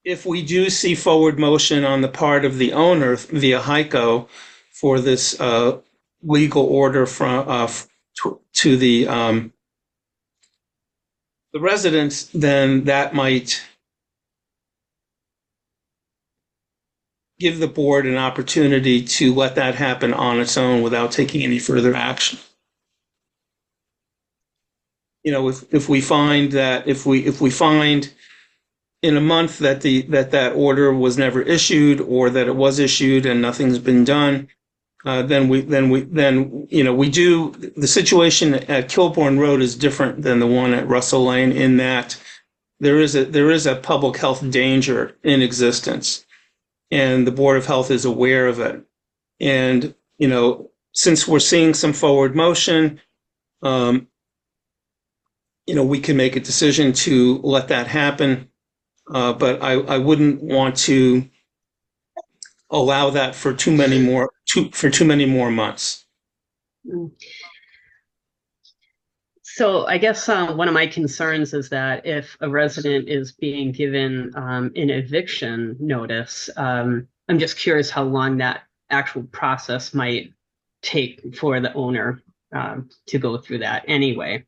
if we do see forward motion on the part of the owner via Heiko for this legal order from to the residents, then that might give the board an opportunity to let that happen on its own without taking any further action. You know, if we find that if we find in a month that that order was never issued, or that it was issued and nothing's been done, then you know, we do, the situation at Kilbourne Road is different than the one at Russell Lane in that there is a public health danger in existence, and the Board of Health is aware of it. And, you know, since we're seeing some forward motion, you know, we can make a decision to let that happen. But I wouldn't want to allow that for too many more months. So I guess one of my concerns is that if a resident is being given an eviction notice, I'm just curious how long that actual process might take for the owner to go through that anyway.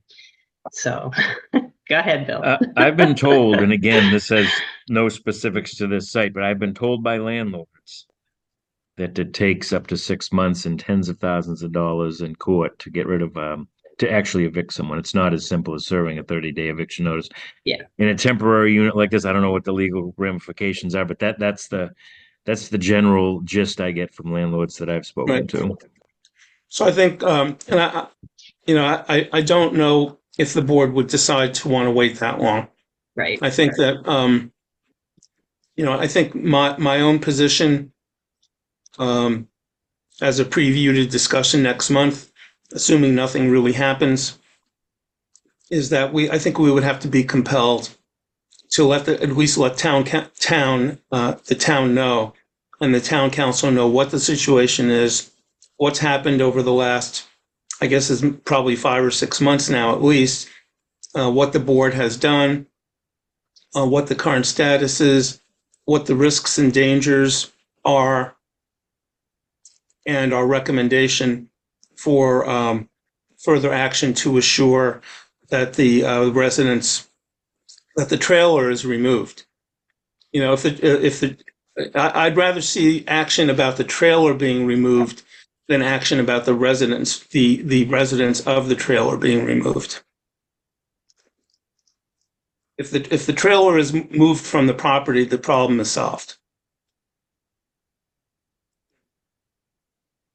So go ahead, Bill. I've been told, and again, this has no specifics to this site, but I've been told by landlords that it takes up to 6 months and tens of thousands of dollars in court to get rid of to actually evict someone. It's not as simple as serving a 30-day eviction notice. Yeah. In a temporary unit like this, I don't know what the legal ramifications are, but that's the general gist I get from landlords that I've spoken to. So I think, and I don't know if the board would decide to want to wait that long. Right. I think that, I think my own position, as a preview to discussion next month, assuming nothing really happens, is that I think we would have to be compelled to at least let the town know, and the town council know what the situation is, what's happened over the last, I guess is probably 5 or 6 months now at least, what the board has done, what the current status is, what the risks and dangers are, and our recommendation for further action to assure that the residents, that the trailer is removed. You know, I'd rather see action about the trailer being removed than action about the residents of the trailer being removed. If the trailer is moved from the property, the problem is solved.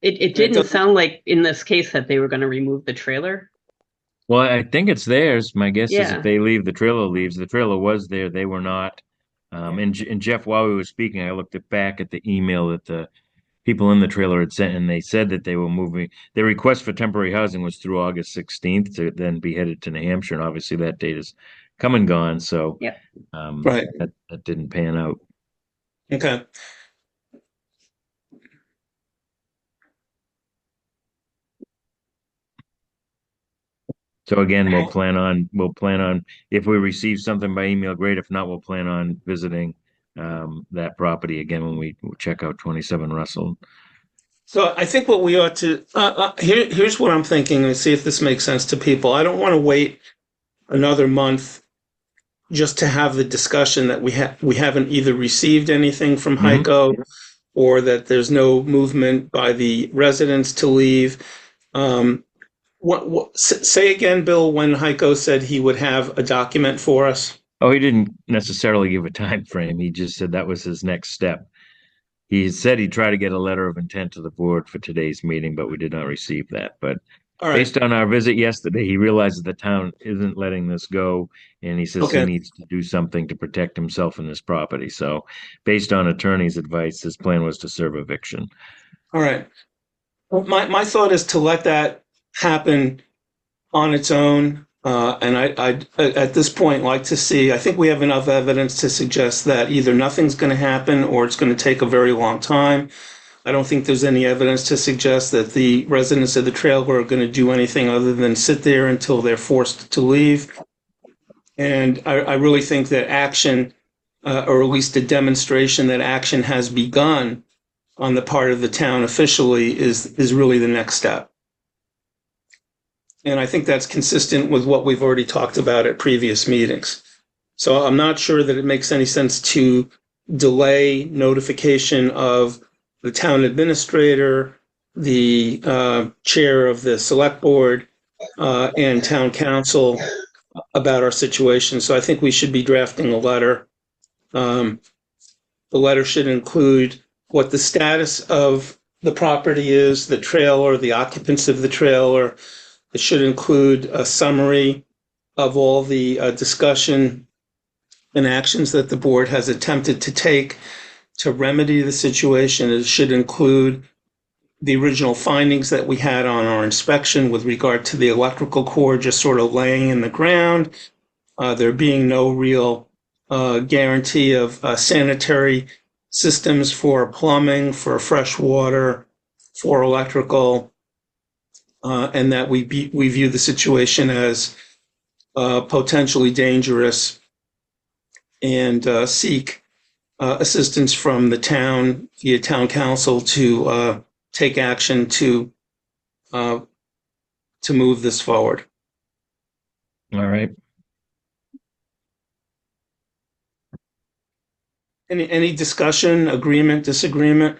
It didn't sound like in this case that they were going to remove the trailer. Well, I think it's theirs. My guess is Yeah. if they leave, the trailer leaves. The trailer was there. They were not. And Jeff, while we were speaking, I looked back at the email that the people in the trailer had sent, and they said that they were moving. Their request for temporary housing was through August 16th to then be headed to New Hampshire. And obviously that date is come and gone. So Yeah. Right. that didn't pan out. Okay. So again, we'll plan on if we receive something by email, great. If not, we'll plan on visiting that property again when we check out 27 Russell. So I think what we ought to here's what I'm thinking, and see if this makes sense to people. I don't want to wait another month just to have the discussion that we haven't either received anything from HEICO or that there's no movement by the residents to leave. Say again, Bill, when HEICO said he would have a document for us? Oh, he didn't necessarily give a time frame. He just said that was his next step. He said he'd try to get a letter of intent to the board for today's meeting, but we did not receive that. But All right. based on our visit yesterday, he realizes the town isn't letting this go, and he says he Okay. needs to do something to protect himself and his property. So based on attorney's advice, his plan was to serve eviction. All right. My thought is to let that happen on its own. And I'd at this point like to see, I think we have enough evidence to suggest that either nothing's going to happen or it's going to take a very long time. I don't think there's any evidence to suggest that the residents of the trailer are going to do anything other than sit there until they're forced to leave. And I really think that action, or at least a demonstration that action has begun on the part of the town officially is really the next step. And I think that's consistent with what we've already talked about at previous meetings. So I'm not sure that it makes any sense to delay notification of the town administrator, the chair of the select board, and town council about our situation. So I think we should be drafting a letter. The letter should include what the status of the property is, the trailer, the occupants of the trailer. It should include a summary of all the discussion and actions that the board has attempted to take to remedy the situation. It should include the original findings that we had on our inspection with regard to the electrical cord just sort of laying in the ground, there being no real guarantee of sanitary systems for plumbing, for fresh water, for electrical, and that we view the situation as potentially dangerous and seek assistance from the town via town council to take action to move this forward. All right. Any discussion, agreement, disagreement?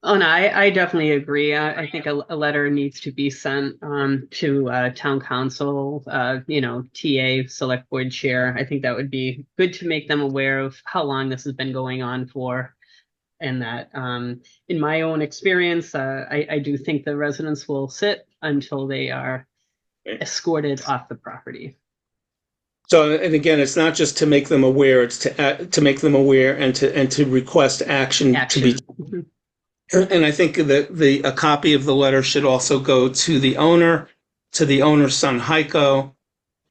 Oh, no, I definitely agree. I think a letter needs to be sent to town council, TA, select board chair. I think that would be good to make them aware of how long this has been going on for. And that in my own experience, I do think the residents will sit until they are escorted off the property. So, and again, it's not just to make them aware; it's to make them aware and to request action. To be. Mhm. And I think that a copy of the letter should also go to the owner, to the owner's son HEICO,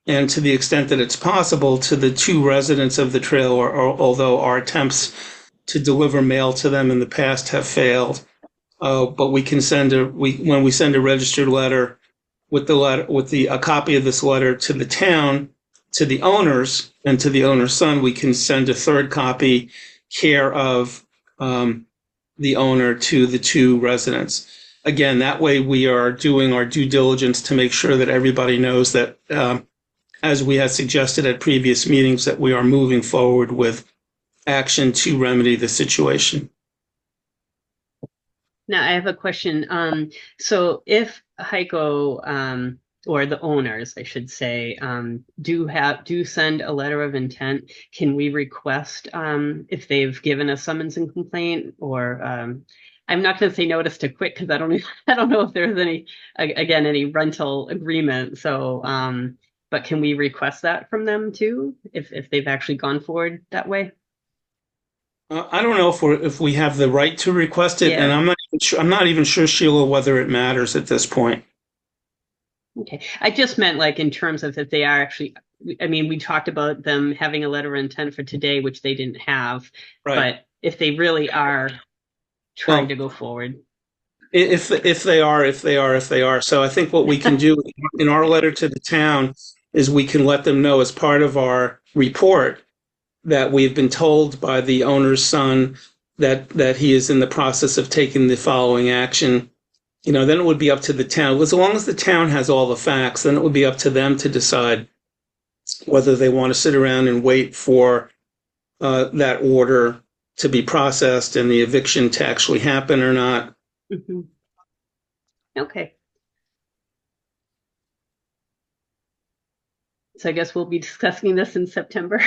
and to the extent that it's possible, to the two residents of the trailer. Although our attempts to deliver mail to them in the past have failed, but we can when we send a registered letter with a copy of this letter to the town, to the owners, and to the owner's son, we can send a third copy care of the owner to the two residents. Again, that way we are doing our due diligence to make sure that everybody knows that, as we had suggested at previous meetings, that we are moving forward with action to remedy the situation. Now I have a question. So if HEICO or the owners, I should say, do send a letter of intent, can we request if they've given a summons and complaint, or I'm not going to say notice to quit because I don't know if there's any rental agreement. So, but can we request that from them too, if they've actually gone forward that way? I don't know if we have the right to request it, and Yeah. I'm not even sure, Sheila, whether it matters at this point. Okay, I just meant like in terms of if they are actually, I mean, we talked about them having a letter of intent for today, which they didn't have. Right. But if they really are trying to go forward. If they are. So I think what we can do in our letter to the town is we can let them know as part of our report that we've been told by the owner's son that he is in the process of taking the following action. You know, then it would be up to the town. As long as the town has all the facts, then it would be up to them to decide whether they want to sit around and wait for that order to be processed and the eviction to actually happen or not. Mm-hmm. Okay. So I guess we'll be discussing this in September.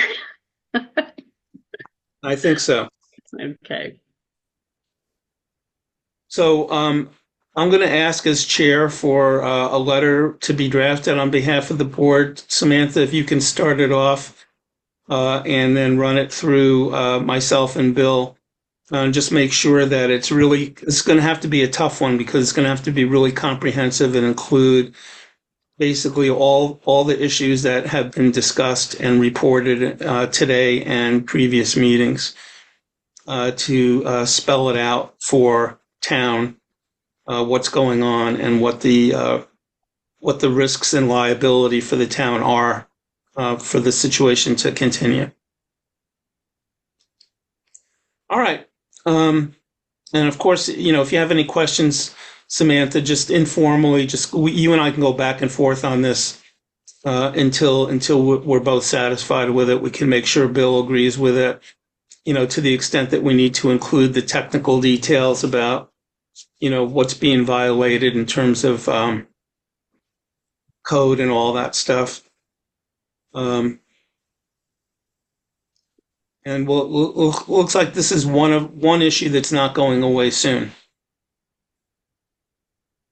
I think so. Okay. So I'm going to ask as chair for a letter to be drafted on behalf of the board. Samantha, if you can start it off and then run it through myself and Bill. And just make sure that it's going to have to be a tough one because it's going to have to be really comprehensive and include basically all the issues that have been discussed and reported today and previous meetings to spell it out for town, what's going on and what the risks and liability for the town are for the situation to continue. All right. And of course, you know, if you have any questions, Samantha, just informally, you and I can go back and forth on this until we're both satisfied with it. We can make sure Bill agrees with it, you know, to the extent that we need to include the technical details about, you know, what's being violated in terms of code and all that stuff. And looks like this is one issue that's not going away soon.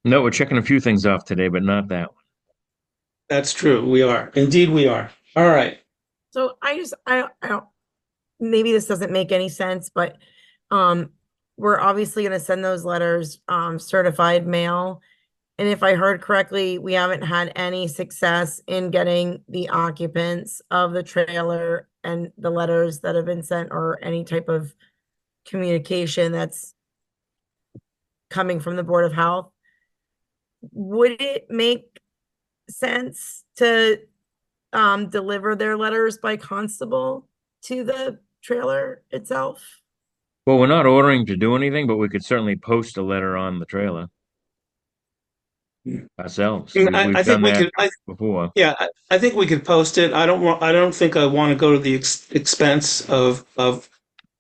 No, we're checking a few things off today, but not that one. That's true. We are. Indeed, we are. All right. So I don't, maybe this doesn't make any sense, but we're obviously going to send those letters certified mail. And if I heard correctly, we haven't had any success in getting the occupants of the trailer and the letters that have been sent or any type of communication that's coming from the Board of Health. Would it make sense to deliver their letters by constable to the trailer itself? Well, we're not ordering to do anything, but we could certainly post a letter on the trailer ourselves. I think we could before. Yeah, I think we could post it. I don't think I want to go to the expense of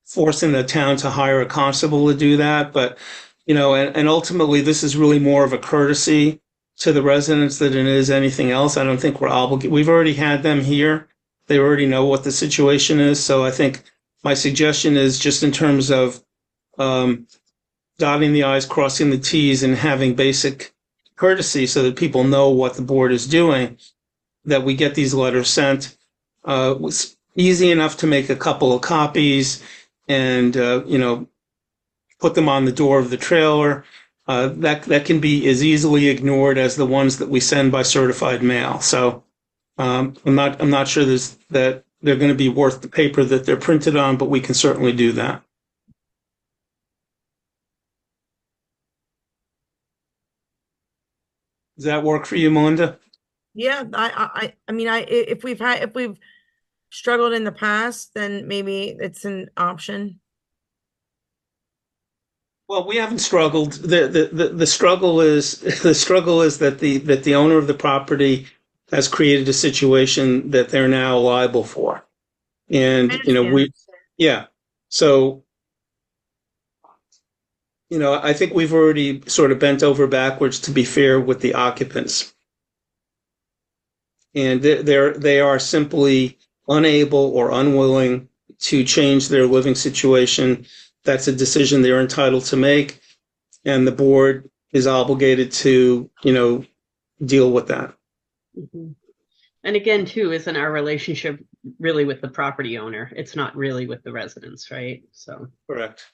forcing the town to hire a constable to do that. But, you know, and ultimately this is really more of a courtesy to the residents than it is anything else. I don't think we're obligated. We've already had them here. They already know what the situation is. So I think my suggestion is just in terms of dotting the I's, crossing the T's, and having basic courtesy so that people know what the board is doing, that we get these letters sent. It was easy enough to make a couple of copies and, you know, put them on the door of the trailer. That can be as easily ignored as the ones that we send by certified mail. So I'm not sure that they're going to be worth the paper that they're printed on, but we can certainly do that. Does that work for you, Melinda? Yeah, I mean, if we've struggled in the past, then maybe it's an option. Well, we haven't struggled. The struggle is that the owner of the property has created a situation that they're now liable for, and you know so. You know, I think we've already sort of bent over backwards to be fair with the occupants. And they are simply unable or unwilling to change their living situation. That's a decision they're entitled to make. and the board is obligated to, deal with that. Mhm. And again, too, isn't our relationship really with the property owner? It's not really with the residents, right? So, Correct.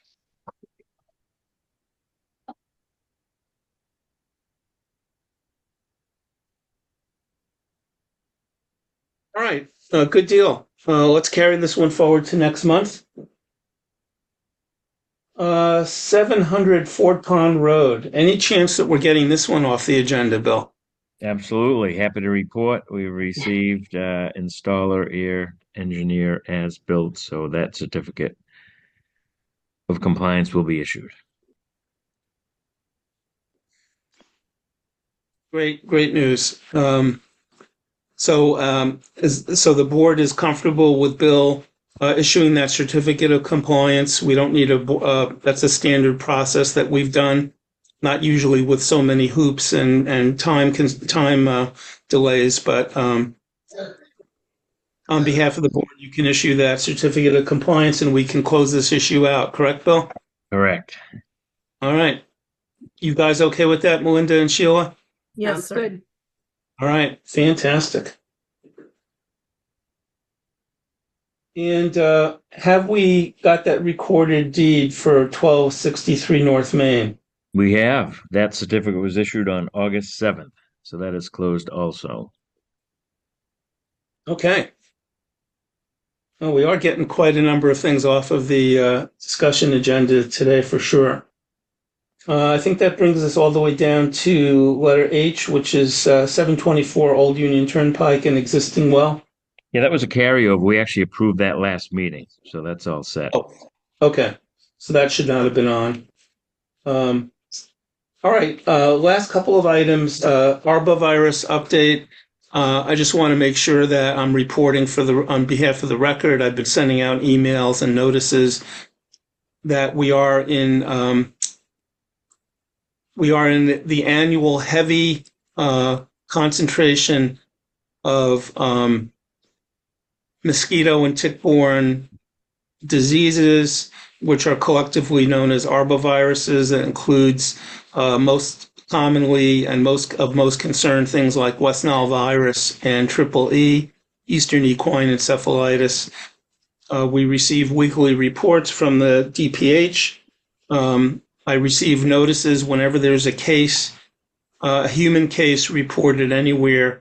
All right, good deal. Let's carry this one forward to next month. 700 Fort Pond Road. Any chance that we're getting this one off the agenda, Bill? Absolutely. Happy to report we received installer air engineer as built, so that certificate of compliance will be issued. Great news. So the board is comfortable with Bill issuing that certificate of compliance. We don't need that's a standard process that we've done, not usually with so many hoops and time delays, but on behalf of the board, you can issue that certificate of compliance and we can close this issue out. Correct, Bill? Correct. All right. You guys okay with that, Melinda and Sheila? Yes, sounds sir. good. All right, fantastic. And have we got that recorded deed for 1263 North Main? We have. That certificate was issued on August 7th, so that is closed also. Okay. Well, we are getting quite a number of things off of the discussion agenda today for sure. I think that brings us all the way down to letter H, which is 724 Old Union Turnpike and existing well. Yeah, that was a carryover. We actually approved that last meeting, so that's all set. Oh, okay. So that should not have been on. All right, last couple of items, arbovirus update. I just want to make sure that I'm reporting on behalf of the record. I've been sending out emails and notices that we are in the annual heavy concentration of mosquito and tick-borne diseases, which are collectively known as arboviruses. That includes most commonly and most concern things like West Nile virus and triple E, Eastern equine encephalitis. We receive weekly reports from the DPH. I receive notices whenever there's a case, a human case reported anywhere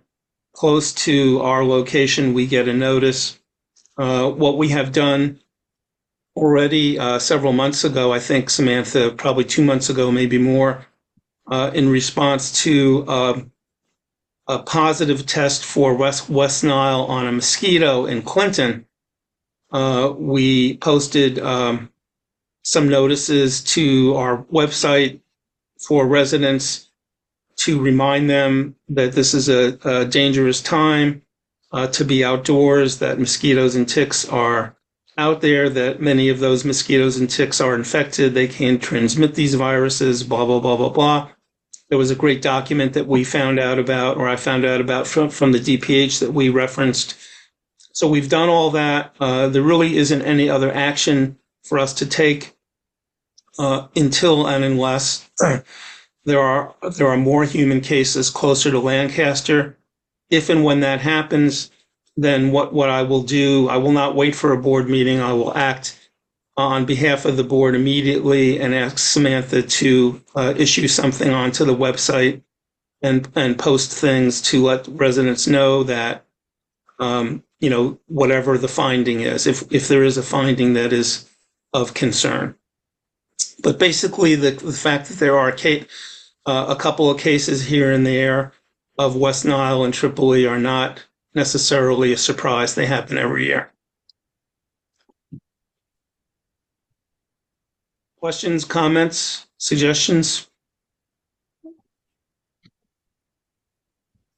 close to our location, we get a notice. What we have done already several months ago, I think, Samantha, probably 2 months ago, maybe more, in response to a positive test for West Nile on a mosquito in Clinton, we posted some notices to our website for residents to remind them that this is a dangerous time to be outdoors, that mosquitoes and ticks are out there, that many of those mosquitoes and ticks are infected. They can transmit these viruses, blah, blah, blah, blah, blah. There was a great document that we found out about, or I found out about from the DPH that we referenced. So we've done all that. There really isn't any other action for us to take until and unless there are more human cases closer to Lancaster. If and when that happens, then what I will do, I will not wait for a board meeting. I will act on behalf of the board immediately and ask Samantha to issue something onto the website and post things to let residents know that, whatever the finding is, if there is a finding that is of concern. But basically, the fact that there are a couple of cases here and there of West Nile and Triple E are not necessarily a surprise. They happen every year. Questions, comments, suggestions?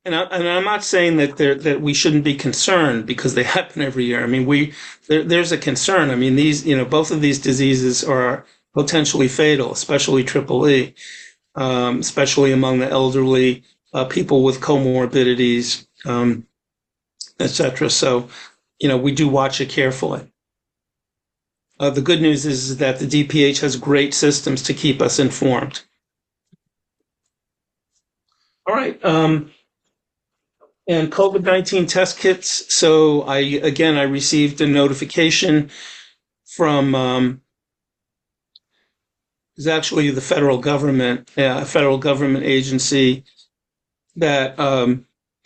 And I'm not saying that we shouldn't be concerned because they happen every year. I mean, there's a concern. I mean, both of these diseases are potentially fatal, especially Triple E, especially among the elderly, people with comorbidities, etc. So, we do watch it carefully. The good news is that the DPH has great systems to keep us informed. All right. And COVID-19 test kits. So I received a notification from it's actually the federal government, a federal government agency that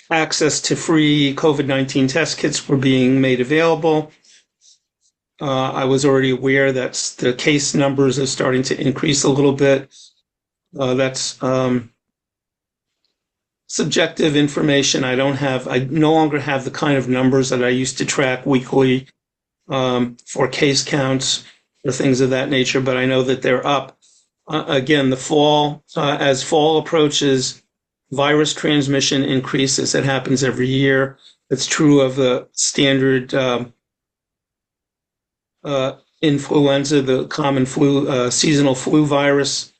access to free COVID-19 test kits were being made available. I was already aware that the case numbers are starting to increase a little bit. That's subjective information. I no longer have the kind of numbers that I used to track weekly for case counts or things of that nature, but I know that they're up. Again, the fall, as fall approaches, virus transmission increases. It happens every year. It's true of the standard influenza, the common flu, seasonal flu virus.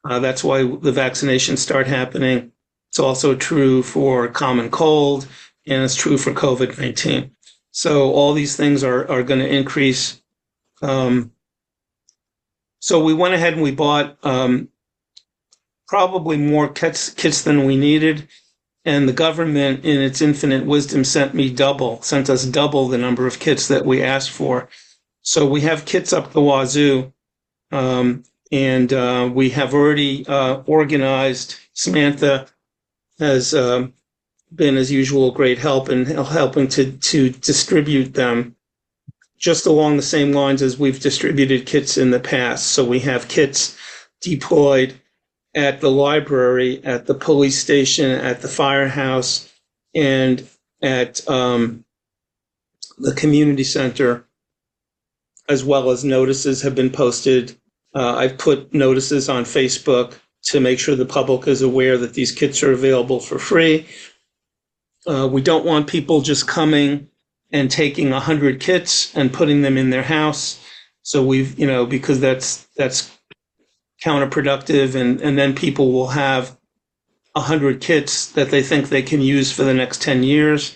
That's why the vaccinations start happening. It's also true for common cold, and it's true for COVID-19. So all these things are going to increase. So we went ahead and we bought probably more kits than we needed. And the government, in its infinite wisdom, sent us double the number of kits that we asked for. So we have kits up the wazoo. And we have already organized. Samantha has been, as usual, great help in helping to distribute them just along the same lines as we've distributed kits in the past. So we have kits deployed at the library, at the police station, at the firehouse, and at the community center, as well as notices have been posted. I've put notices on Facebook to make sure the public is aware that these kits are available for free. We don't want people just coming and taking 100 kits and putting them in their house. So because that's counterproductive, and then people will have 100 kits that they think they can use for the next 10 years.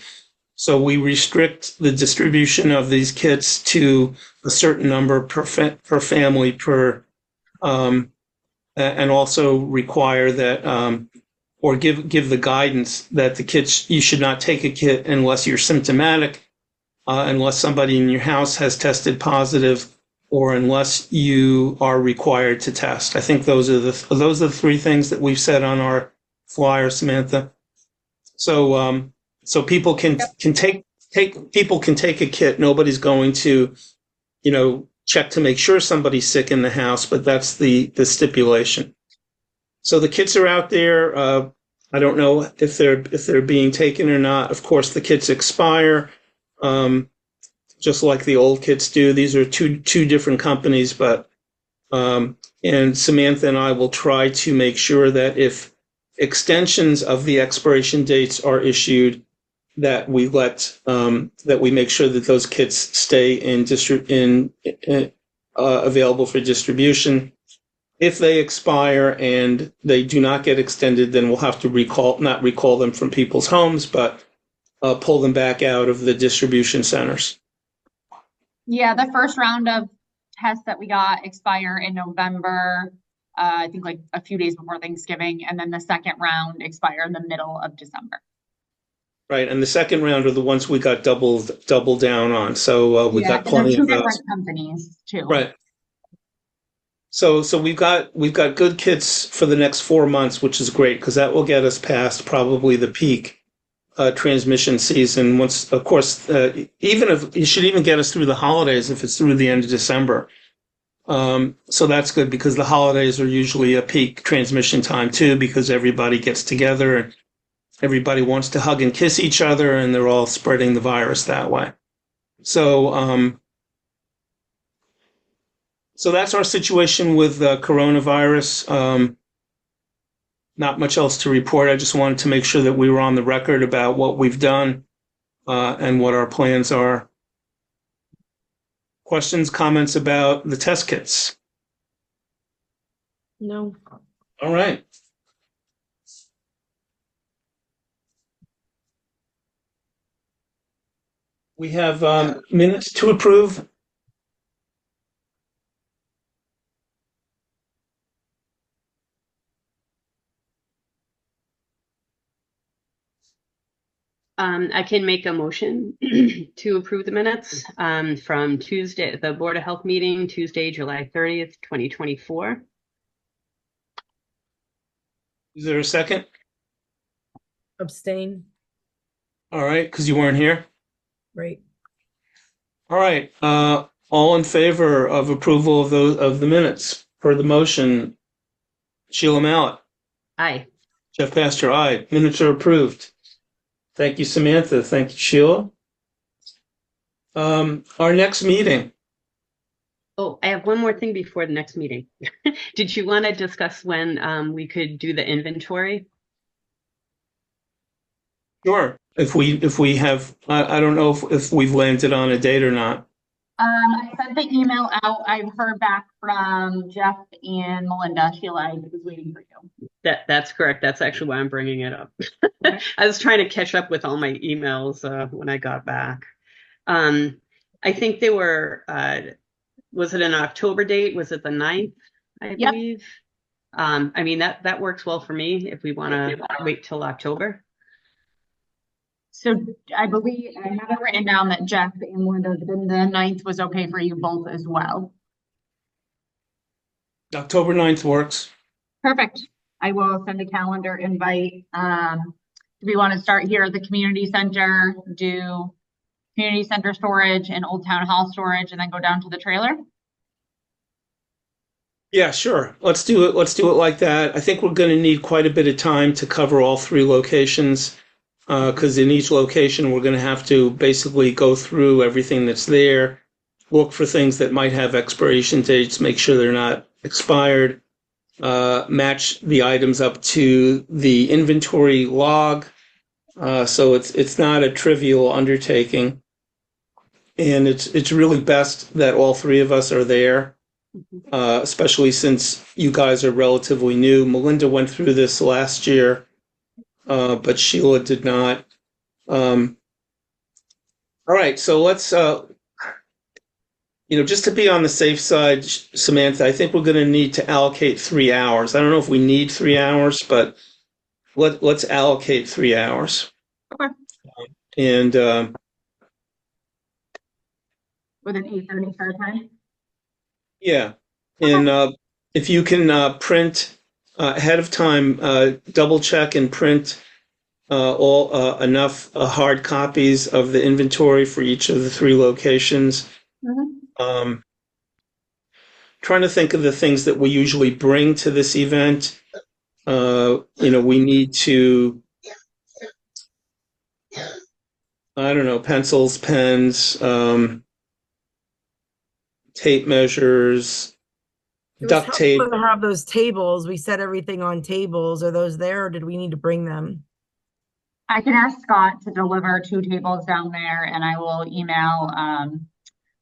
So we restrict the distribution of these kits to a certain number per family and also require that or give the guidance that the kits, you should not take a kit unless you're symptomatic, unless somebody in your house has tested positive, or unless you are required to test. I think those are the three things that we've said on our flyer, Samantha. So people can take a kit. Nobody's going to, check to make sure somebody's sick in the house, but that's the stipulation. So the kits are out there. I don't know if they're being taken or not. Of course, the kits expire, just like the old kits do. These are two different companies, but and Samantha and I will try to make sure that if extensions of the expiration dates are issued, that we make sure that those kits stay available for distribution. If they expire and they do not get extended, then we'll have to not recall them from people's homes, but pull them back out of the distribution centers. Yeah, the first round of tests that we got expire in November, I think like a few days before Thanksgiving, and then the second round expire in the middle of December. Right, and the second round are the ones we got double down on. So we got plenty of those. They're two different companies too. Right. So we've got good kits for the next 4 months, which is great because that will get us past probably the peak transmission season. Once, of course, even if it should even get us through the holidays if it's through the end of December. So that's good because the holidays are usually a peak transmission time too, because everybody gets together and everybody wants to hug and kiss each other, and they're all spreading the virus that way. So that's our situation with coronavirus. Not much else to report. I just wanted to make sure that we were on the record about what we've done and what our plans are. Questions, comments about the test kits? No. All right. We have minutes to approve. I can make a motion to approve the minutes from Tuesday, the Board of Health meeting, Tuesday, July 30th, 2024. Is there a second? Abstain, All right, because you weren't here. right? All right, all in favor of approval of the minutes for the motion? Sheila Mallett, Aye. Jeff Pastor, aye. Minutes are approved. Thank you, Samantha. Thank you, Sheila. Our next meeting. Oh, I have one more thing before the next meeting. Did you want to discuss when we could do the inventory? Sure. If we have, I don't know if we've landed on a date or not. I sent the email out. I've heard back from Jeff and Melinda. Sheila, I was waiting for you. That's correct. That's actually why I'm bringing it up. Okay. I was trying to catch up with all my emails when I got back. I think they were, was it an October date? Was it the 9th, I Yep. believe? I mean, that works well for me if we want to wait till October. So I believe I have it written down that Jeff and Melinda, then the 9th was okay for you both as well. October 9th works. Perfect. I will send a calendar invite. Do we want to start here at the community center, do community center storage and Old Town Hall storage, and then go down to the trailer? Yeah, sure. Let's do it. Let's do it like that. I think we're going to need quite a bit of time to cover all three locations, because in each location we're going to have to basically go through everything that's there, look for things that might have expiration dates, make sure they're not expired, match the items up to the inventory log. So it's not a trivial undertaking, and it's really best that all three of us are there, especially since you guys are relatively new. Melinda went through this last year, but Sheila did not. All right, so let's just to be on the safe side, Samantha, I think we're going to need to allocate 3 hours. I don't know if we need 3 hours, but let's allocate 3 hours. Okay. And With an 8:30 start time? yeah, and if you can print ahead of time, double check and print all enough hard copies of the inventory for each of the three locations. Mm-hmm. Trying to think of the things that we usually bring to this event. We need to, I don't know, pencils, pens, tape measures, It was duct tape. helpful to have those tables. We set everything on tables. Are those there, or did we need to bring them? I can ask Scott to deliver 2 tables down there, and I will email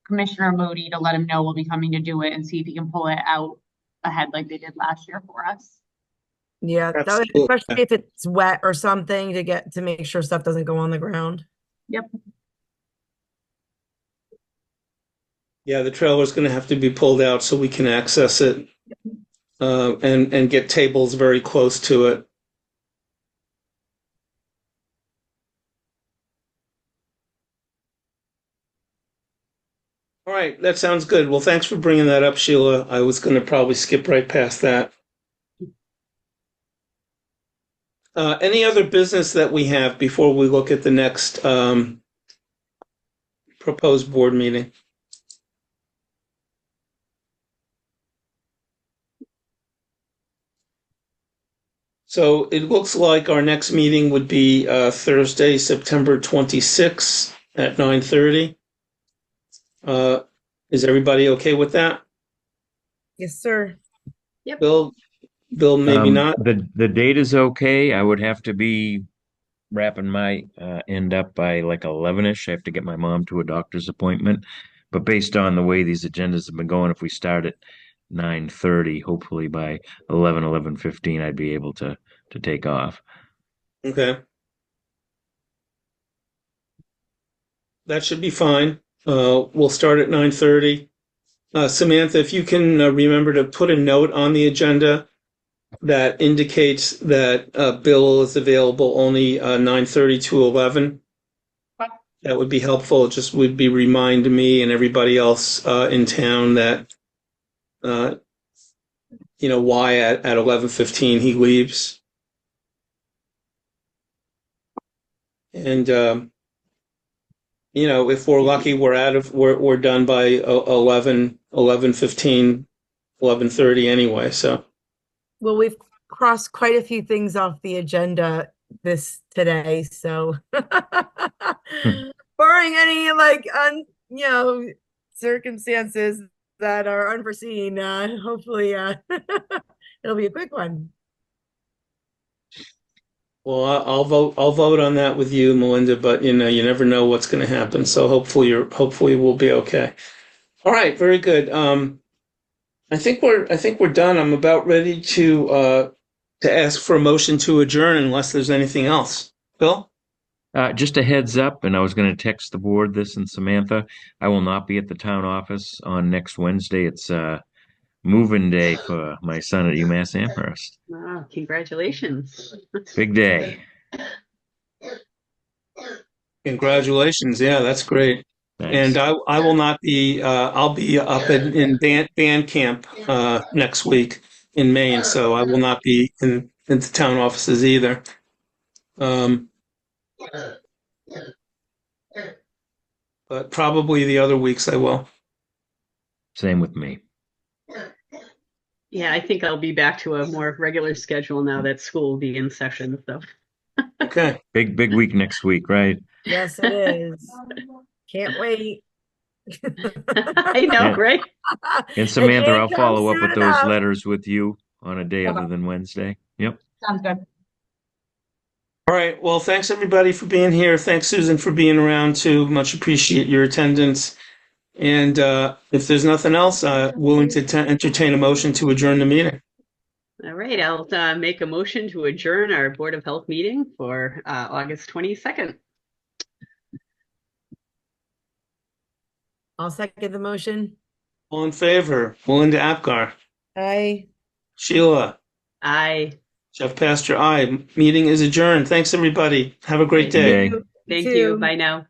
Commissioner Moody to let him know we'll be coming to do it and see if he can pull it out ahead like they did last year for us. Yeah, Absolutely. especially if it's wet or something, to make sure stuff doesn't go on the ground. Yep. Yeah, the trailer's going to have to be pulled out so we can access it, and get tables very close to it. All right, that sounds good. Well, thanks for bringing that up, Sheila. I was going to probably skip right past that. Any other business that we have before we look at the next proposed board meeting? So it looks like our next meeting would be Thursday, September 26th at 9:30. Is everybody okay with that? Yes, sir. Bill, maybe not. The date is okay. I would have to be wrapping my end up by like 11ish. I have to get my mom to a doctor's appointment. But based on the way these agendas have been going, if we start at 9:30, hopefully by 11:15, I'd be able to take off. Okay. That should be fine. We'll start at 9:30. Samantha, if you can remember to put a note on the agenda that indicates that Bill is available only 9:30 to 11. that would be helpful. It just would be remind me and everybody else in town that why at 11:15 he leaves. And if we're lucky, we're done by 11:15, 11:30 anyway. So Well, we've crossed quite a few things off the agenda today, so barring any circumstances that are unforeseen, hopefully it'll be a quick one. well, I'll vote on that with you, Melinda, but you never know what's going to happen. So hopefully we'll be okay. All right, very good. I think we're done. I'm about ready to ask for a motion to adjourn unless there's anything else. Bill? Just a heads up, and I was going to text the board this and Samantha. I will not be at the town office on next Wednesday. It's moving day for my son at UMass Amherst. Wow, congratulations. Big day. Congratulations. Yeah, that's great. Thanks. And I will not be. I'll be up in band camp next week in Maine, so I will not be in the town offices either. But probably the other weeks I will. Same with me. Yeah, I think I'll be back to a more regular schedule now that school will be in session. So Okay. Big week next week, right? Yes, it is. Can't wait. I know, Yeah. right? And Samantha, can't I'll come follow up soon with those enough. letters with you on a day other than Wednesday. Yep. Sounds good. All right. Well, thanks everybody for being here. Thanks, Susan, for being around too. Much appreciate your attendance. And if there's nothing else, willing to entertain a motion to adjourn the meeting. All right, I'll make a motion to adjourn our Board of Health meeting for August 22nd. I'll second the motion. All in favor? Melinda Apgar. Aye. Sheila. Aye. Jeff Pastor, aye. Meeting is adjourned. Thanks, everybody. Have a great Great. day. Day. Thank You you. too. Bye now.